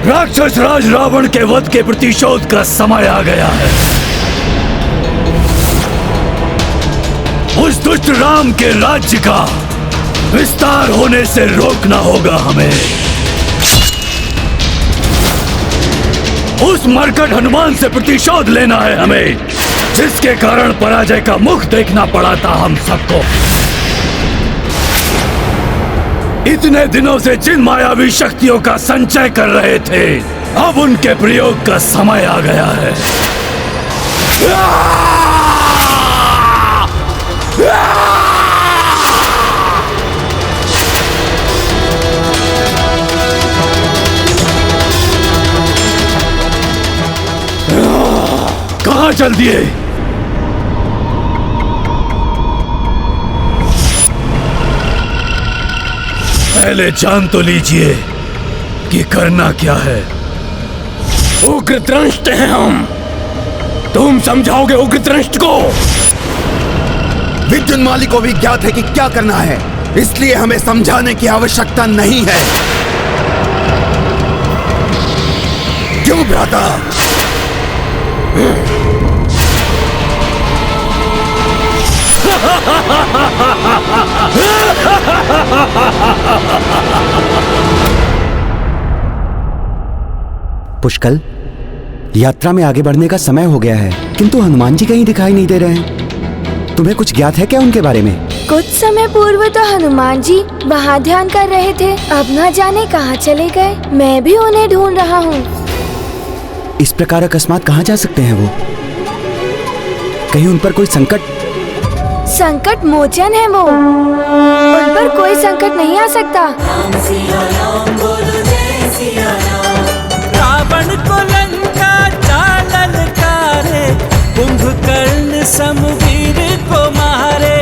S15: राक्षस राज रावण के वध के प्रतिशोध का समय आ गया है। उस दुष्ट राम के राज्य का विस्तार होने से रोकना होगा हमें। उस मरकट हनुमान से प्रतिशोध लेना है हमें, जिसके कारण पराजय का मुख देखना पड़ा था हम सबको। इतने दिनों से जिन मायावी शक्तियों का संचय कर रहे थे, अब उनके प्रयोग का समय आ गया है। कहां चल दिए? पहले जान तो लीजिए कि करना क्या है।
S4: उग्र दृष्ट हैं हम। तुम समझाओगे उग्र दृष्ट को?
S1: विद्युन्माली को भी ज्ञात है कि क्या करना है, इसलिए हमें समझाने की आवश्यकता नहीं है। क्यों भ्राता?
S14: पुष्कल, यात्रा में आगे बढ़ने का समय हो गया है, किंतु हनुमान जी कहीं दिखाई नहीं दे रहे हैं। तुम्हें कुछ ज्ञात है क्या उनके बारे में?
S2: कुछ समय पूर्व तो हनुमान जी वहाँ ध्यान कर रहे थे, अब न जाने कहाँ चले गए। मैं भी उन्हें ढूंढ रहा हूँ।
S14: इस प्रकार अकस्मात कहाँ जा सकते हैं वो? कहीं उन पर कोई संकट
S2: मोचन है वो, उन पर कोई संकट नहीं आ सकता।
S10: रावण को लंका जालन कारे, कुंभकर्ण समवीर को मारे,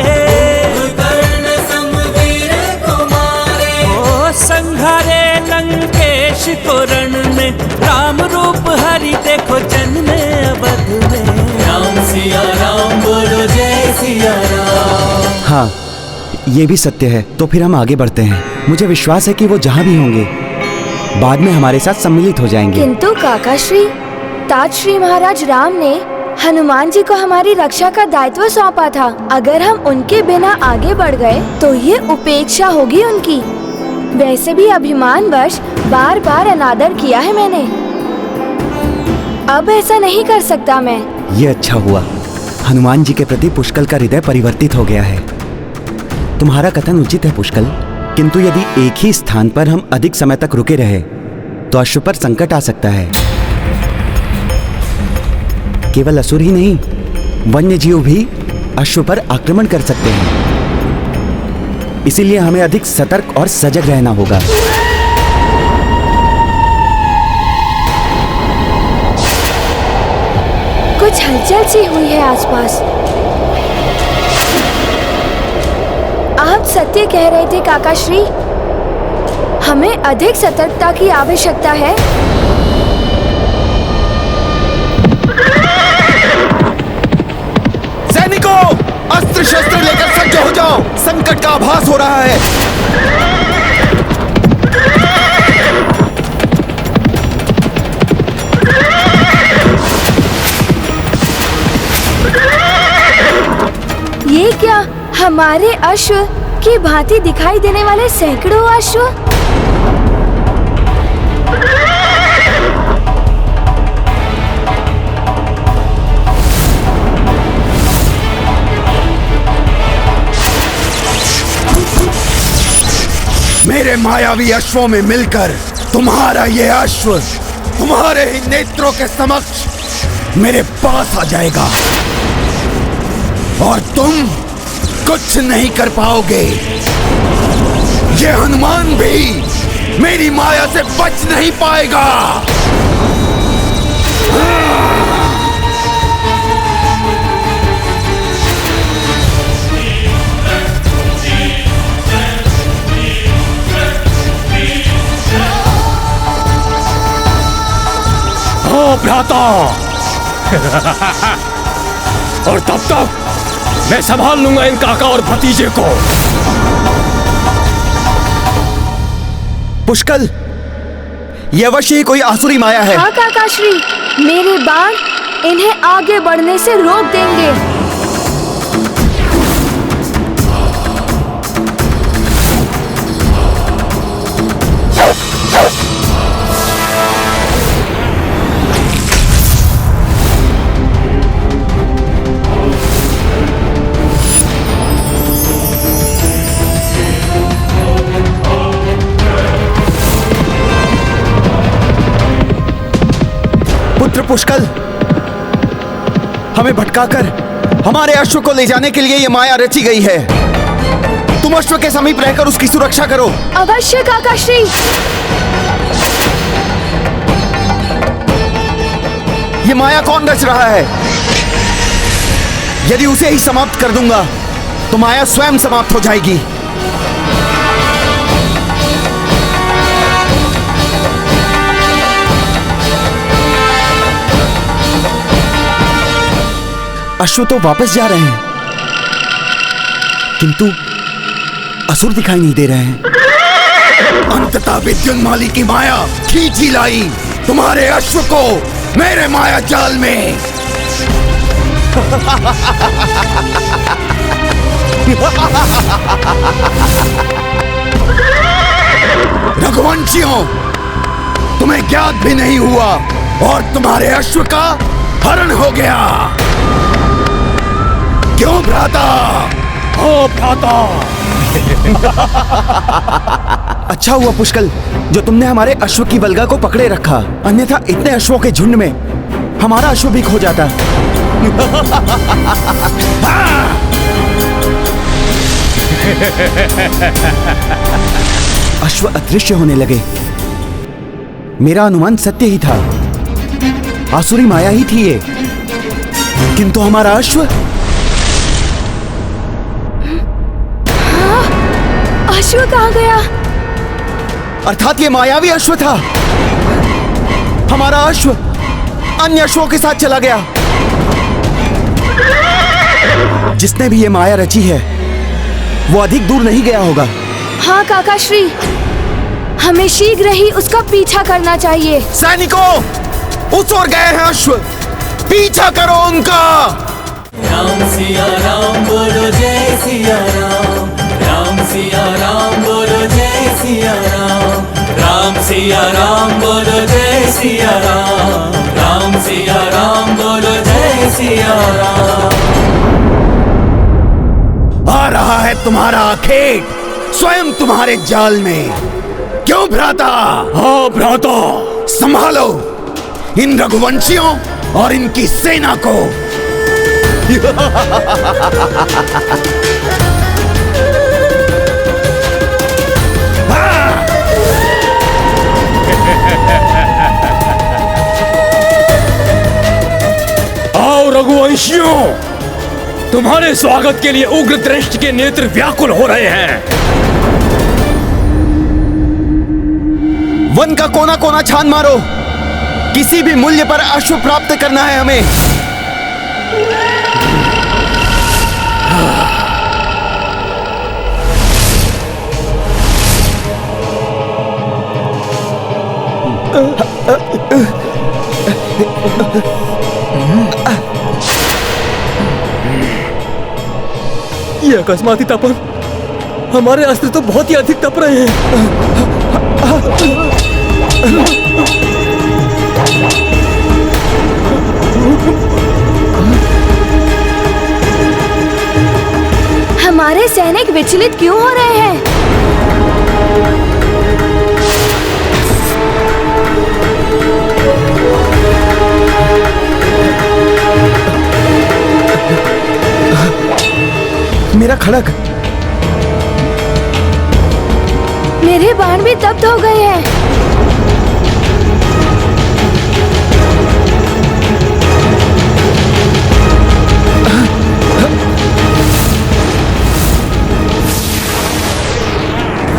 S10: ओ संघारे लंकेश को रण में, राम रूप हरि देखो जन्मे अवध में। राम सिया राम बोलो जय सिया राम।
S14: हाँ, ये भी सत्य है। तो फिर हम आगे बढ़ते हैं। मुझे विश्वास है कि वो जहाँ भी होंगे बाद में हमारे साथ सम्मिलित हो जाएंगे।
S2: किंतु काका श्री, तात श्री महाराज राम ने हनुमान जी को हमारी रक्षा का दायित्व सौंपा था। अगर हम उनके बिना आगे बढ़ गए तो ये उपेक्षा होगी उनकी। वैसे भी अभिमानवश बार बार अनादर किया है मैंने, अब ऐसा नहीं कर सकता मैं।
S14: ये अच्छा हुआ, हनुमान जी के प्रति पुष्कल का हृदय परिवर्तित हो गया है। तुम्हारा कथन उचित है पुष्कल, किंतु यदि एक ही स्थान पर हम अधिक समय तक रुके रहे तो अश्व पर संकट आ सकता है। केवल असुर ही नहीं, वन्य जीव भी अश्व पर आक्रमण कर सकते हैं। इसीलिए हमें अधिक सतर्क और सजग रहना होगा।
S2: कुछ हलचल सी हुई है आसपास। आप सत्य कह रहे थे काका श्री, हमें अधिक सतर्कता की आवश्यकता है।
S1: सैनिकों, अस्त्र शस्त्र लेकर सज्ज हो जाओ, संकट का आभास हो रहा है।
S2: ये क्या, हमारे अश्व की भांति दिखाई देने वाले सैकड़ों अश्व?
S1: मेरे मायावी अश्वों में मिलकर तुम्हारा ये अश्व तुम्हारे ही नेत्रों के समक्ष मेरे पास आ जाएगा और तुम कुछ नहीं कर पाओगे। ये हनुमान भी मेरी माया से बच नहीं पाएगा।
S4: ओ भ्राता, और तब तक मैं संभाल लूंगा इन काका और भतीजे को।
S14: पुष्कल, ये अवश्य ही कोई आसुरी माया है।
S2: हाँ काका श्री, मेरे बाण इन्हें आगे बढ़ने से रोक देंगे।
S14: पुष्कल, हमें भटकाकर हमारे अश्व को ले जाने के लिए ये माया रची गई है। तुम अश्व के समीप रहकर उसकी सुरक्षा करो।
S2: अवश्य काका श्री।
S14: ये माया कौन रच रहा है? यदि उसे ही समाप्त कर दूंगा तो माया स्वयं समाप्त हो जाएगी। अश्व तो वापस जा रहे हैं, किंतु असुर दिखाई नहीं दे रहे हैं।
S1: अंततः विद्युन्माली की माया खींची लाई तुम्हारे अश्व को मेरे माया जाल में। रघुवंशियों, तुम्हें ज्ञात भी नहीं हुआ और तुम्हारे अश्व का हरण हो गया। क्यों भ्राता?
S4: हो भ्राता।
S14: अच्छा हुआ पुष्कल जो तुमने हमारे अश्व की वल्गा को पकड़े रखा, अन्यथा इतने अश्वों के झुंड में हमारा अश्व भी खो जाता। अश्व अदृश्य होने लगे। मेरा अनुमान सत्य ही था, आसुरी माया ही थी ये, किंतु हमारा अश्व।
S2: अश्व कहाँ गया?
S14: अर्थात ये मायावी अश्व था। हमारा अश्व अन्य अश्वों के साथ चला गया। जिसने भी ये माया रची है वो अधिक दूर नहीं गया होगा।
S2: हाँ काका श्री, हमें शीघ्र ही उसका पीछा करना चाहिए।
S1: सैनिकों, उस ओर गए हैं अश्व, पीछा करो उनका।
S10: राम सिया राम बोलो जय सिया राम, राम सिया राम बोलो जय सिया राम, राम सिया राम बोलो जय सिया राम, राम सिया राम बोलो जय सिया राम।
S1: आ रहा है तुम्हारा अखेट स्वयं तुम्हारे जाल में। क्यों भ्राता?
S4: हाँ भ्राता।
S1: संभालो इन रघुवंशियों और इनकी सेना को।
S4: आओ रघुवंशियों, तुम्हारे स्वागत के लिए उग्र दृष्टि के नेत्र व्याकुल हो रहे हैं।
S14: वन का कोना कोना छान मारो, किसी भी मूल्य पर अश्व प्राप्त करना है हमें।
S13: ये अकस्माती तपन, हमारे अस्त्र तो बहुत ही अधिक तप रहे हैं।
S2: हमारे सैनिक विचलित क्यों हो रहे हैं?
S14: मेरा खड़ग,
S2: मेरे बाण भी तप्त हो गए हैं।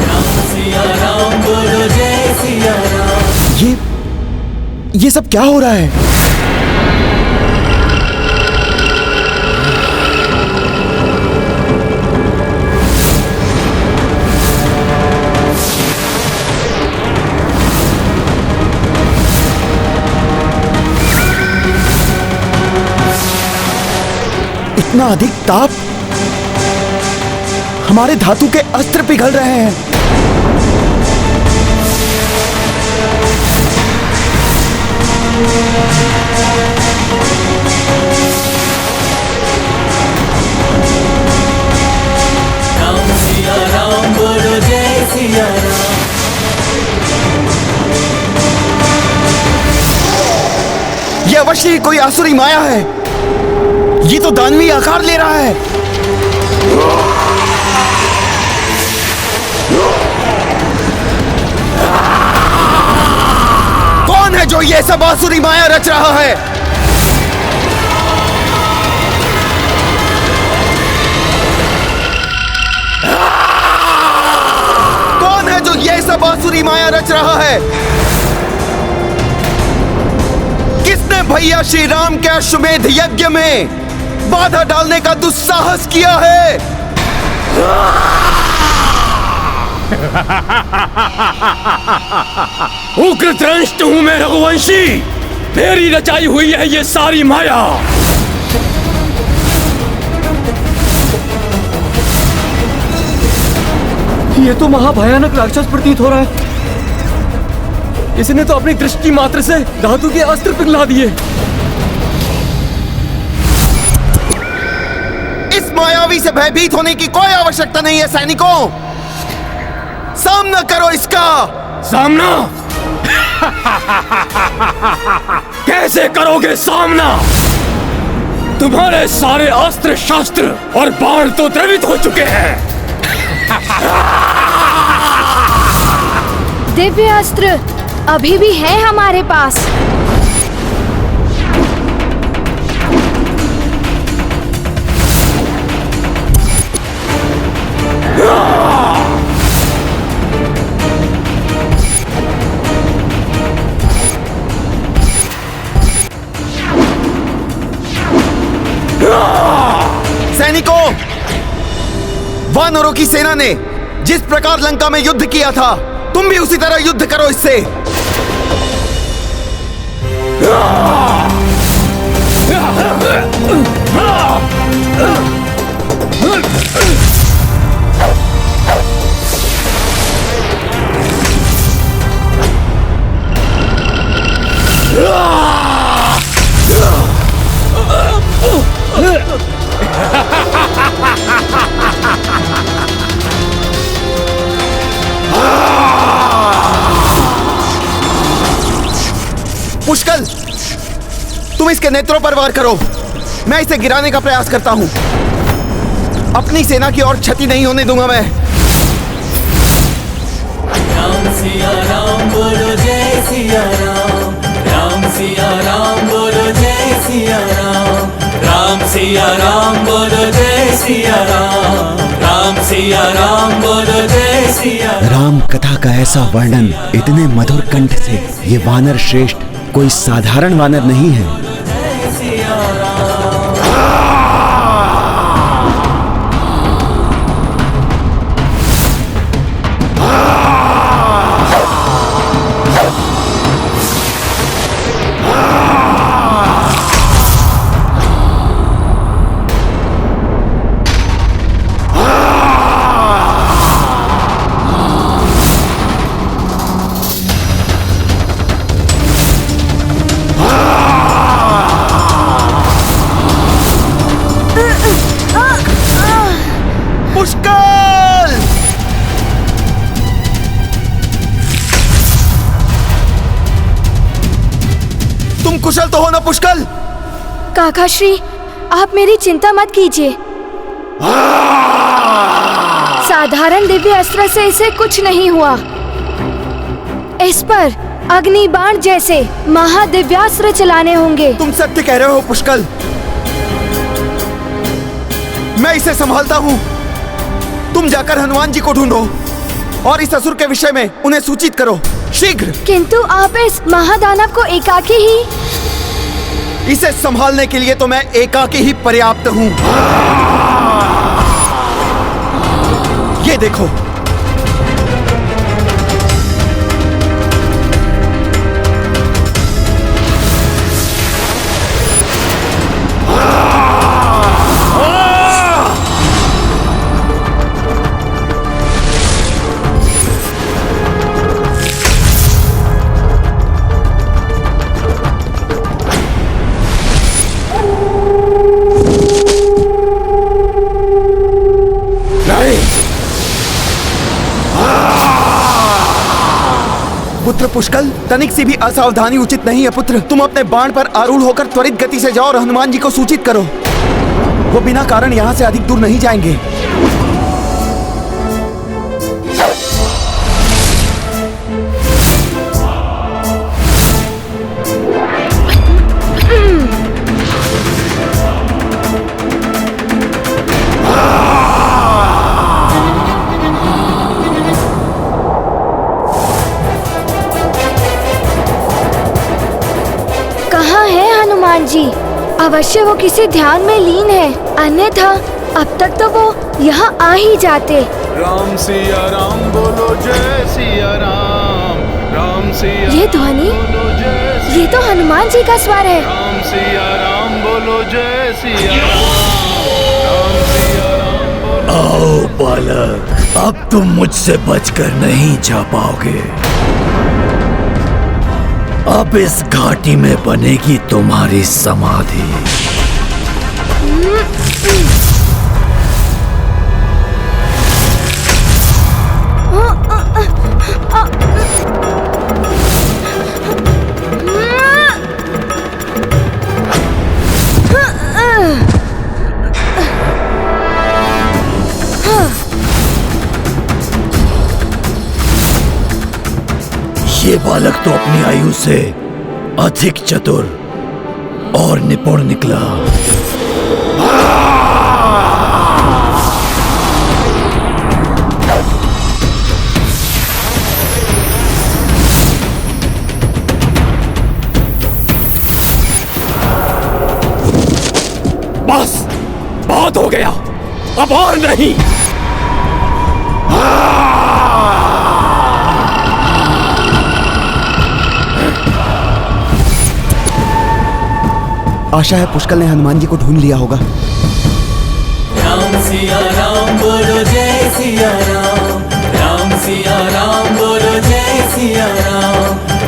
S10: राम सिया राम बोलो जय सिया राम।
S14: ये सब क्या हो रहा है? इतना अधिक ताप, हमारे धातु के अस्त्र पिघल रहे हैं।
S10: राम सिया राम बोलो जय सिया राम।
S14: यह अवश्य ही कोई आसुरी माया है। ये तो दानवी आकार ले रहा है।
S1: कौन है जो ये सब आसुरी माया रच रहा है? कौन है जो ये सब आसुरी माया रच रहा है? किसने भैया श्री राम के अश्वमेध यज्ञ में बाधा डालने का दुस्साहस किया है।
S4: उग्रदंष्ट हूं मैं रघुवंशी, मेरी रचाई हुई है ये सारी माया।
S13: ये तो महाभयानक राक्षस प्रतीत हो रहा है। इसने तो अपनी दृष्टि मात्र से धातु के अस्त्र पिघला दिए।
S1: इस मायावी से भयभीत होने की कोई आवश्यकता नहीं है सैनिकों। सामना करो इसका।
S4: सामना? कैसे करोगे सामना? तुम्हारे सारे अस्त्र शस्त्र और बाण तो द्रवित हो चुके हैं।
S2: दिव्य अस्त्र अभी भी है हमारे पास।
S1: सैनिकों, वानरों की सेना ने जिस प्रकार लंका में युद्ध किया था, तुम भी उसी तरह युद्ध करो इससे। पुष्कल, तुम इसके नेत्रों पर वार करो। मैं इसे गिराने का प्रयास करता हूं। अपनी सेना की और क्षति नहीं होने दूंगा मैं।
S10: राम सिया राम बोलो जय सिया राम, राम सिया राम बोलो जय सिया राम, राम सिया राम बोलो जय सिया राम, राम सिया राम बोलो जय सिया राम।
S14: राम कथा का ऐसा वर्णन इतने मधुर कंठ से, ये वानर श्रेष्ठ कोई साधारण वानर नहीं है।
S1: कुशल तो हो ना पुष्कल?
S2: काका श्री, आप मेरी चिंता मत कीजिए। साधारण दिव्य अस्त्र से इसे कुछ नहीं हुआ। इस पर अग्नि बाण जैसे महादिव्यास्त्र चलाने होंगे।
S1: तुम सत्य कह रहे हो पुष्कल। मैं इसे संभालता हूँ। तुम जाकर हनुमान जी को ढूंढो और इस असुर के विषय में उन्हें सूचित करो शीघ्र।
S2: किंतु आप इस महादानव को एकाकी ही।
S1: इसे संभालने के लिए तो मैं एकाकी ही पर्याप्त हूँ। ये देखो, पुत्र पुष्कल, तनिक सी भी असावधानी उचित नहीं है पुत्र। तुम अपने बाण पर आरूढ़ होकर त्वरित गति से जाओ और हनुमान जी को सूचित करो। वो बिना कारण यहाँ से अधिक दूर नहीं जाएंगे।
S2: जी, अवश्य वो किसी ध्यान में लीन है, अन्यथा अब तक तो वो यहाँ आ ही जाते।
S3: राम सिया राम बोलो जय सिया राम, राम सिया
S2: ये ध्वनि, ये तो हनुमान जी का स्वर है।
S3: राम सिया राम बोलो जय सिया राम सिया राम बोलो।
S15: आओ बालक, अब तुम मुझसे बचकर नहीं जा पाओगे। अब इस घाटी में बनेगी तुम्हारी समाधि। ये बालक तो अपनी आयु से अधिक चतुर और निपुण निकला।
S4: बस, बहुत हो गया, अब और नहीं।
S14: आशा है पुष्कल ने हनुमान जी को ढूंढ लिया होगा।
S10: राम सिया राम बोलो जय सिया राम, राम सिया राम बोलो जय सिया राम,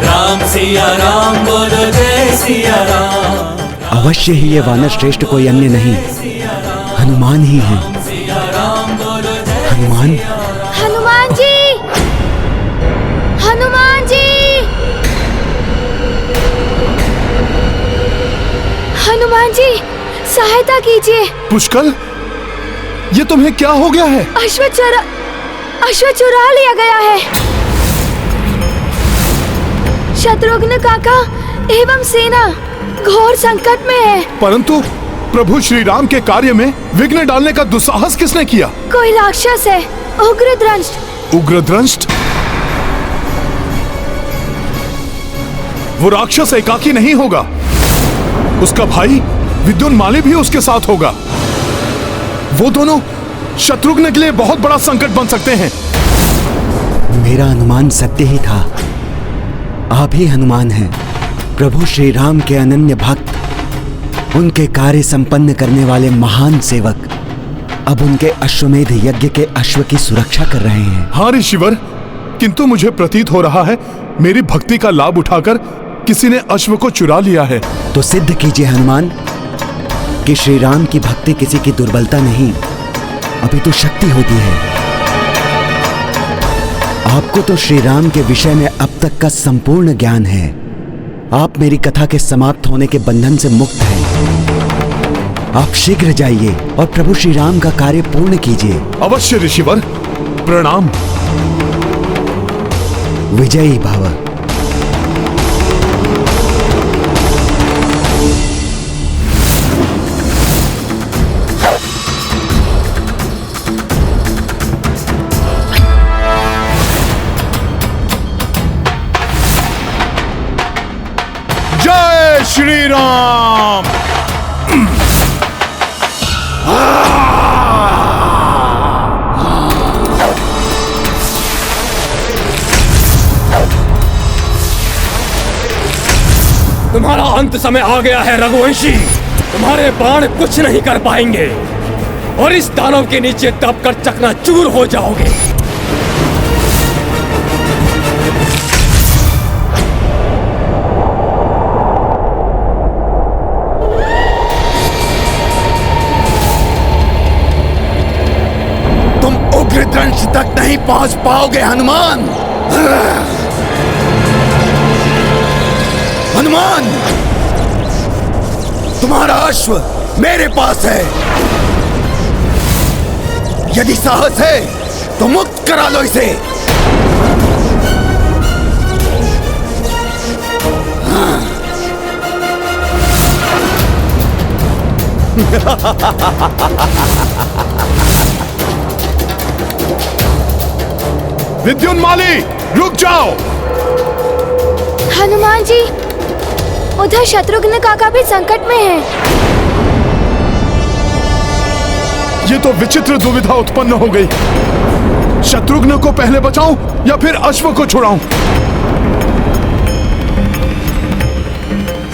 S10: राम सिया राम बोलो जय सिया राम।
S14: अवश्य ही ये वानर श्रेष्ठ कोई अन्य नहीं, हनुमान ही हैं। हनुमान,
S2: हनुमान जी, हनुमान जी, हनुमान जी, सहायता कीजिए।
S3: पुष्कल, ये तुम्हें क्या हो गया है?
S2: अश्व चुरा लिया गया है। शत्रुघ्न काका एवं सेना घोर संकट में है।
S3: परंतु प्रभु श्री राम के कार्य में विघ्न डालने का दुस्साहस किसने किया?
S2: कोई राक्षस है, उग्रद्रंष्ट।
S3: उग्रद्रंष्ट? वो राक्षस एकाकी नहीं होगा, उसका भाई विद्युन्माली भी उसके साथ होगा। वो दोनों शत्रुघ्न के लिए बहुत बड़ा संकट बन सकते हैं।
S14: मेरा अनुमान सत्य ही था। आप ही हनुमान हैं, प्रभु श्री राम के अनन्य भक्त, उनके कार्य संपन्न करने वाले महान सेवक। अब उनके अश्वमेध यज्ञ के अश्व की सुरक्षा कर रहे हैं।
S3: हाँ ऋषिवर, किंतु मुझे प्रतीत हो रहा है मेरी भक्ति का लाभ उठाकर किसी ने अश्व को चुरा लिया है।
S14: तो सिद्ध कीजिए हनुमान कि श्री राम की भक्ति किसी की दुर्बलता नहीं, अभी तो शक्ति होती है। आपको तो श्री राम के विषय में अब तक का संपूर्ण ज्ञान है। आप मेरी कथा के समाप्त होने के बंधन से मुक्त हैं। आप शीघ्र जाइए और प्रभु श्री राम का कार्य पूर्ण कीजिए।
S3: अवश्य ऋषिवर, प्रणाम।
S14: विजयी भव।
S3: जय श्री राम।
S4: तुम्हारा अंत समय आ गया है रघुवंशी। तुम्हारे बाण कुछ नहीं कर पाएंगे और इस दानव के नीचे दबकर चकनाचूर हो जाओगे।
S1: तुम उग्रद्रंश तक नहीं पहुंच पाओगे हनुमान। हनुमान, तुम्हारा अश्व मेरे पास है। यदि साहस है तो मुक्त करा लो इसे।
S3: विद्युन्माली, रुक जाओ।
S2: हनुमान जी, उधर शत्रुघ्न काका भी संकट में है।
S3: ये तो विचित्र दुविधा उत्पन्न हो गई। शत्रुघ्न को पहले बचाऊं या फिर अश्व को छुड़ाऊं?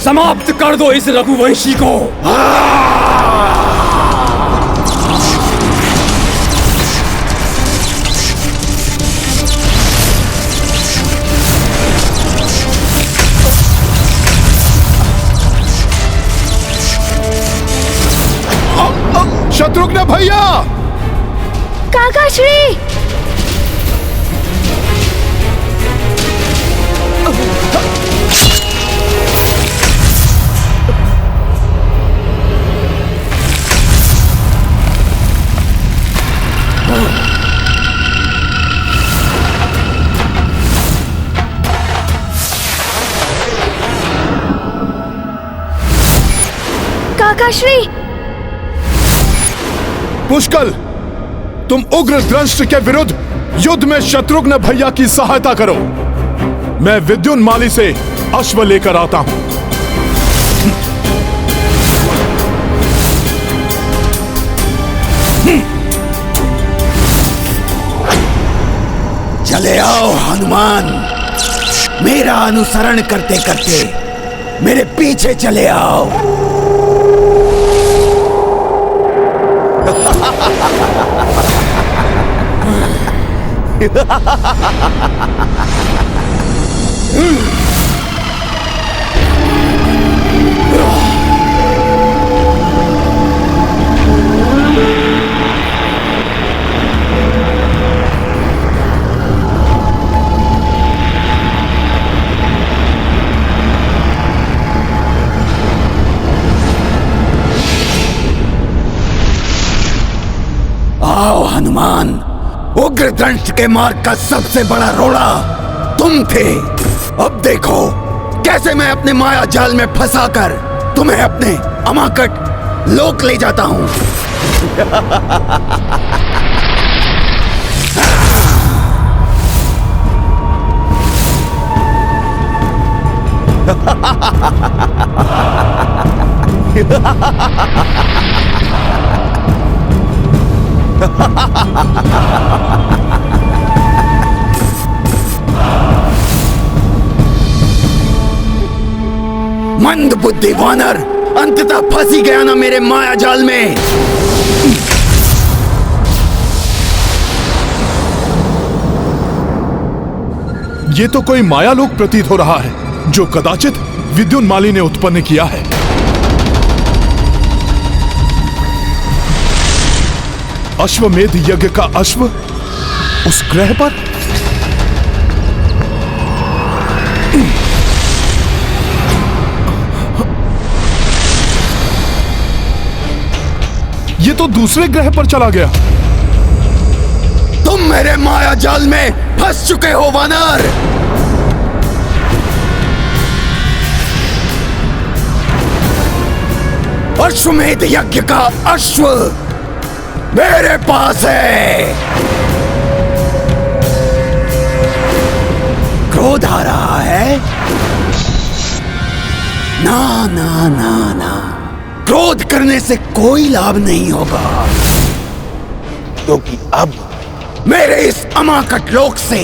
S4: समाप्त कर दो इस रघुवंशी को।
S3: शत्रुघ्न भैया!
S2: काका श्री! काका श्री!
S3: पुष्कल, तुम उग्र दंष्ट के विरुद्ध युद्ध में शत्रुघ्न भैया की सहायता करो। मैं विद्युन्माली से अश्व लेकर आता हूं।
S1: चले आओ हनुमान, मेरा अनुसरण करते करते मेरे पीछे चले आओ। आओ हनुमान, उग्र दंष्ट के मार्ग का सबसे बड़ा रोड़ा तुम थे। अब देखो कैसे मैं अपने माया जाल में फंसाकर तुम्हें अपने अमाकट लोक ले जाता हूं। मंद बुद्धि वानर, अंततः फंसी गया ना मेरे माया जाल में।
S3: ये तो कोई मायालोक प्रतीत हो रहा है जो कदाचित विद्युन्माली ने उत्पन्न किया है। अश्वमेध यज्ञ का अश्व उस ग्रह पर? ये तो दूसरे ग्रह पर चला गया।
S1: तुम मेरे माया जाल में फंस चुके हो वानर। अश्वमेध यज्ञ का अश्व मेरे पास है। क्रोध आ रहा है? ना ना ना ना, क्रोध करने से कोई लाभ नहीं होगा, क्योंकि अब मेरे इस अमाकट लोक से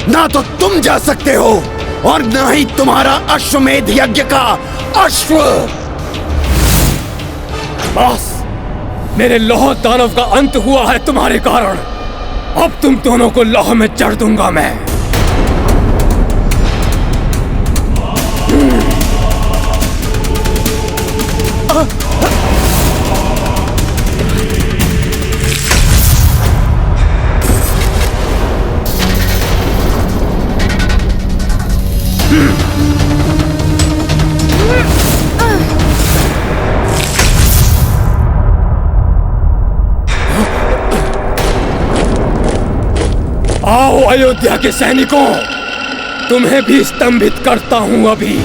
S1: ना तो तुम जा सकते हो और ना ही तुम्हारा अश्वमेध यज्ञ का अश्व।
S4: बस, मेरे लौह दानव का अंत हुआ है तुम्हारे कारण। अब तुम दोनों को लौह में चढ़ दूंगा मैं। आओ अयोध्या के सैनिकों, तुम्हें भी स्तंभित करता हूं अभी।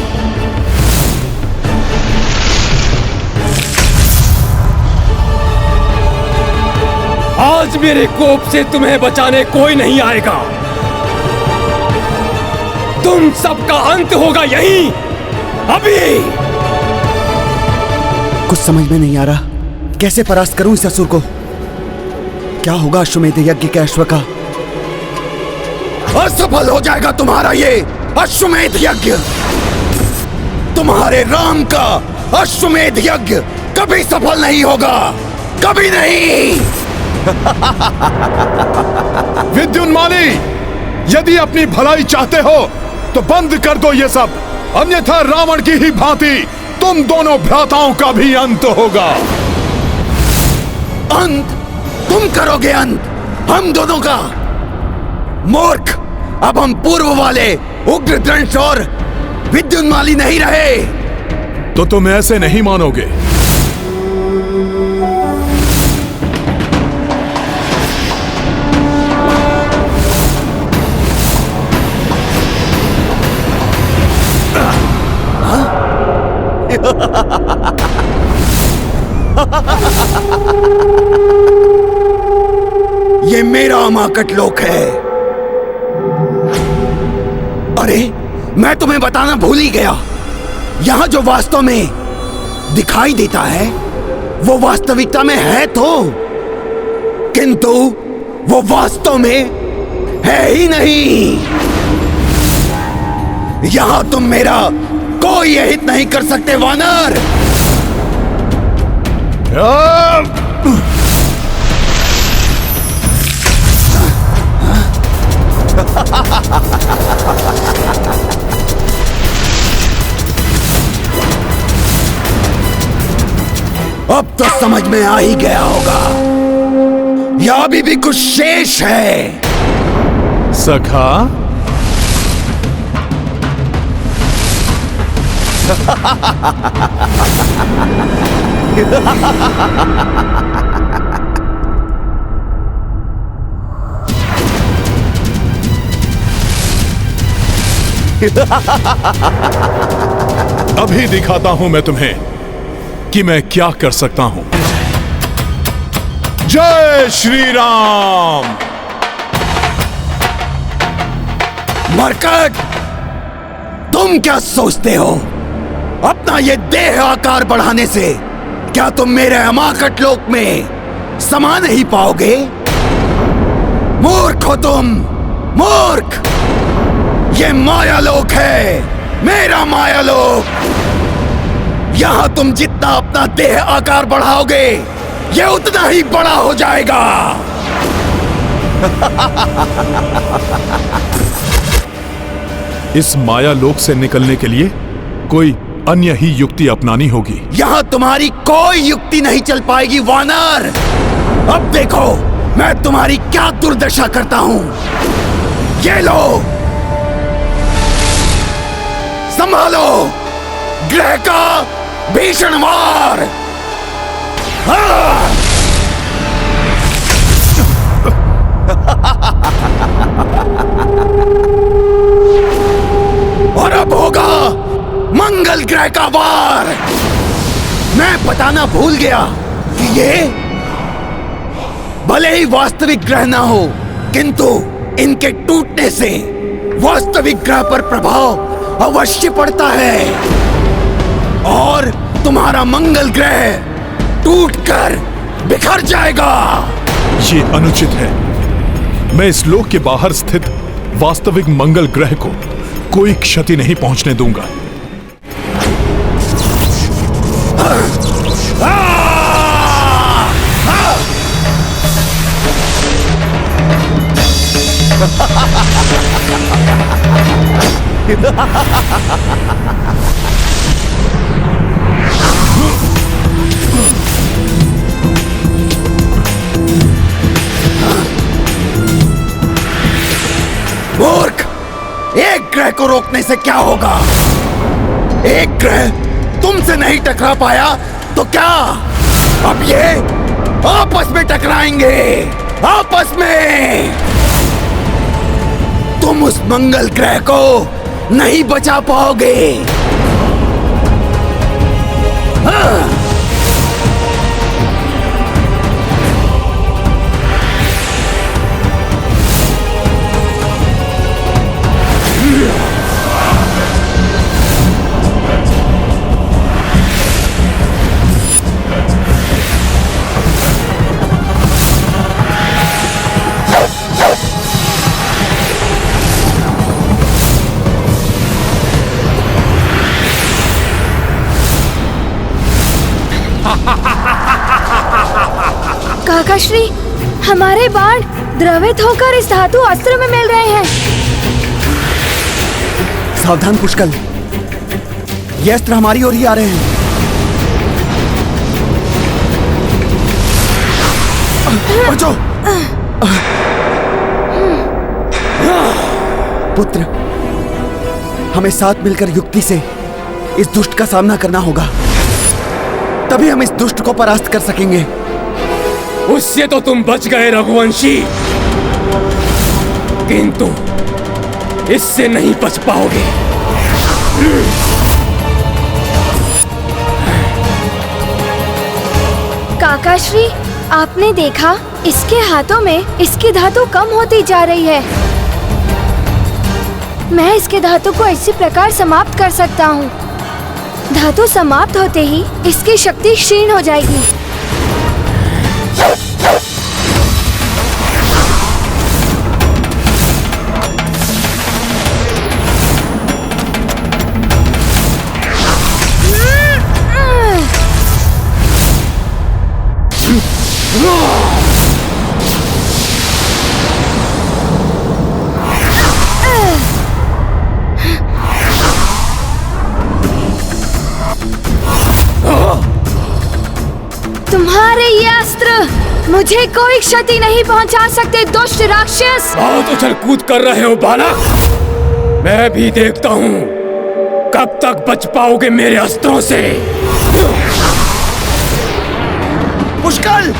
S4: आज मेरे कोप से तुम्हें बचाने कोई नहीं आएगा। तुम सबका अंत होगा यहीं, अभी।
S14: कुछ समझ में नहीं आ रहा, कैसे परास्त करूं इस असुर को। क्या होगा अश्वमेध यज्ञ के अश्व का?
S1: असफल हो जाएगा तुम्हारा ये अश्वमेध यज्ञ। तुम्हारे राम का अश्वमेध यज्ञ कभी सफल नहीं होगा, कभी नहीं।
S3: विद्युन्माली, यदि अपनी भलाई चाहते हो तो बंद कर दो ये सब, अन्यथा रावण की ही भांति तुम दोनों भ्राताओं का भी अंत होगा।
S1: अंत? तुम करोगे अंत हम दोनों का? मूर्ख, अब हम पूर्व वाले उग्रदंश और विद्युन्माली नहीं रहे।
S3: तो तुम ऐसे नहीं मानोगे।
S1: ये मेरा अमाकट लोक है। अरे, मैं तुम्हें बताना भूल ही गया, यहां जो वास्तव में दिखाई देता है वो वास्तविकता में है तो, किंतु वो वास्तव में है ही नहीं। यहां तुम मेरा कोई हित नहीं कर सकते वानर। अब तो समझ में आ ही गया होगा, या अभी भी कुछ शेष है।
S3: सखा, अभी दिखाता हूं मैं तुम्हें कि मैं क्या कर सकता हूं। जय श्री राम।
S1: मरकट, तुम क्या सोचते हो अपना ये देह आकार बढ़ाने से क्या तुम मेरे अमाकट लोक में समा नहीं पाओगे? मूर्ख हो तुम, मूर्ख। ये माया लोक है, मेरा माया लोक। यहां तुम जितना अपना देह आकार बढ़ाओगे ये उतना ही बड़ा हो जाएगा।
S3: इस माया लोक से निकलने के लिए कोई अन्य ही युक्ति अपनानी होगी।
S1: यहां तुम्हारी कोई युक्ति नहीं चल पाएगी वानर। अब देखो मैं तुम्हारी क्या दुर्दशा करता हूं। ये लो, संभालो ग्रह का भीषण वार। और अब होगा मंगल ग्रह का वार। मैं बताना भूल गया कि ये भले ही वास्तविक ग्रह ना हो, किंतु इनके टूटने से वास्तविक ग्रह पर प्रभाव अवश्य पड़ता है और तुम्हारा मंगल ग्रह टूटकर बिखर जाएगा।
S3: ये अनुचित है। मैं इस लोक के बाहर स्थित वास्तविक मंगल ग्रह को कोई क्षति नहीं पहुंचने दूंगा।
S1: मूर्ख, एक ग्रह को रोकने से क्या होगा? एक ग्रह तुमसे नहीं टकरा पाया तो क्या अब ये आपस में टकराएंगे? आपस में तुम उस मंगल ग्रह को नहीं बचा पाओगे। हाँ।
S2: काकाश्री, हमारे बाण द्रवित होकर इस धातु अस्त्र में मिल रहे हैं।
S14: सावधान पुष्कल, ये अस्त्र हमारी ओर ही आ रहे हैं। बचो! पुत्र, हमें साथ मिलकर युक्ति से इस दुष्ट का सामना करना होगा, तभी हम इस दुष्ट को परास्त कर सकेंगे।
S4: उससे तो तुम बच गए रघुवंशी, किंतु इससे नहीं बच पाओगे।
S2: काकाश्री, आपने देखा इसके हाथों में इसकी धातु कम होती जा रही है। मैं इसके धातु को इसी प्रकार समाप्त कर सकता हूँ। धातु समाप्त होते ही इसकी शक्ति क्षीण हो जाएगी। तुम्हारे ये अस्त्र मुझे कोई क्षति नहीं पहुंचा सकते, दुष्ट राक्षस।
S4: बहुत उछल कूद कर रहे हो बालक, मैं भी देखता हूँ कब तक बच पाओगे मेरे अस्त्रों से।
S1: पुष्कल!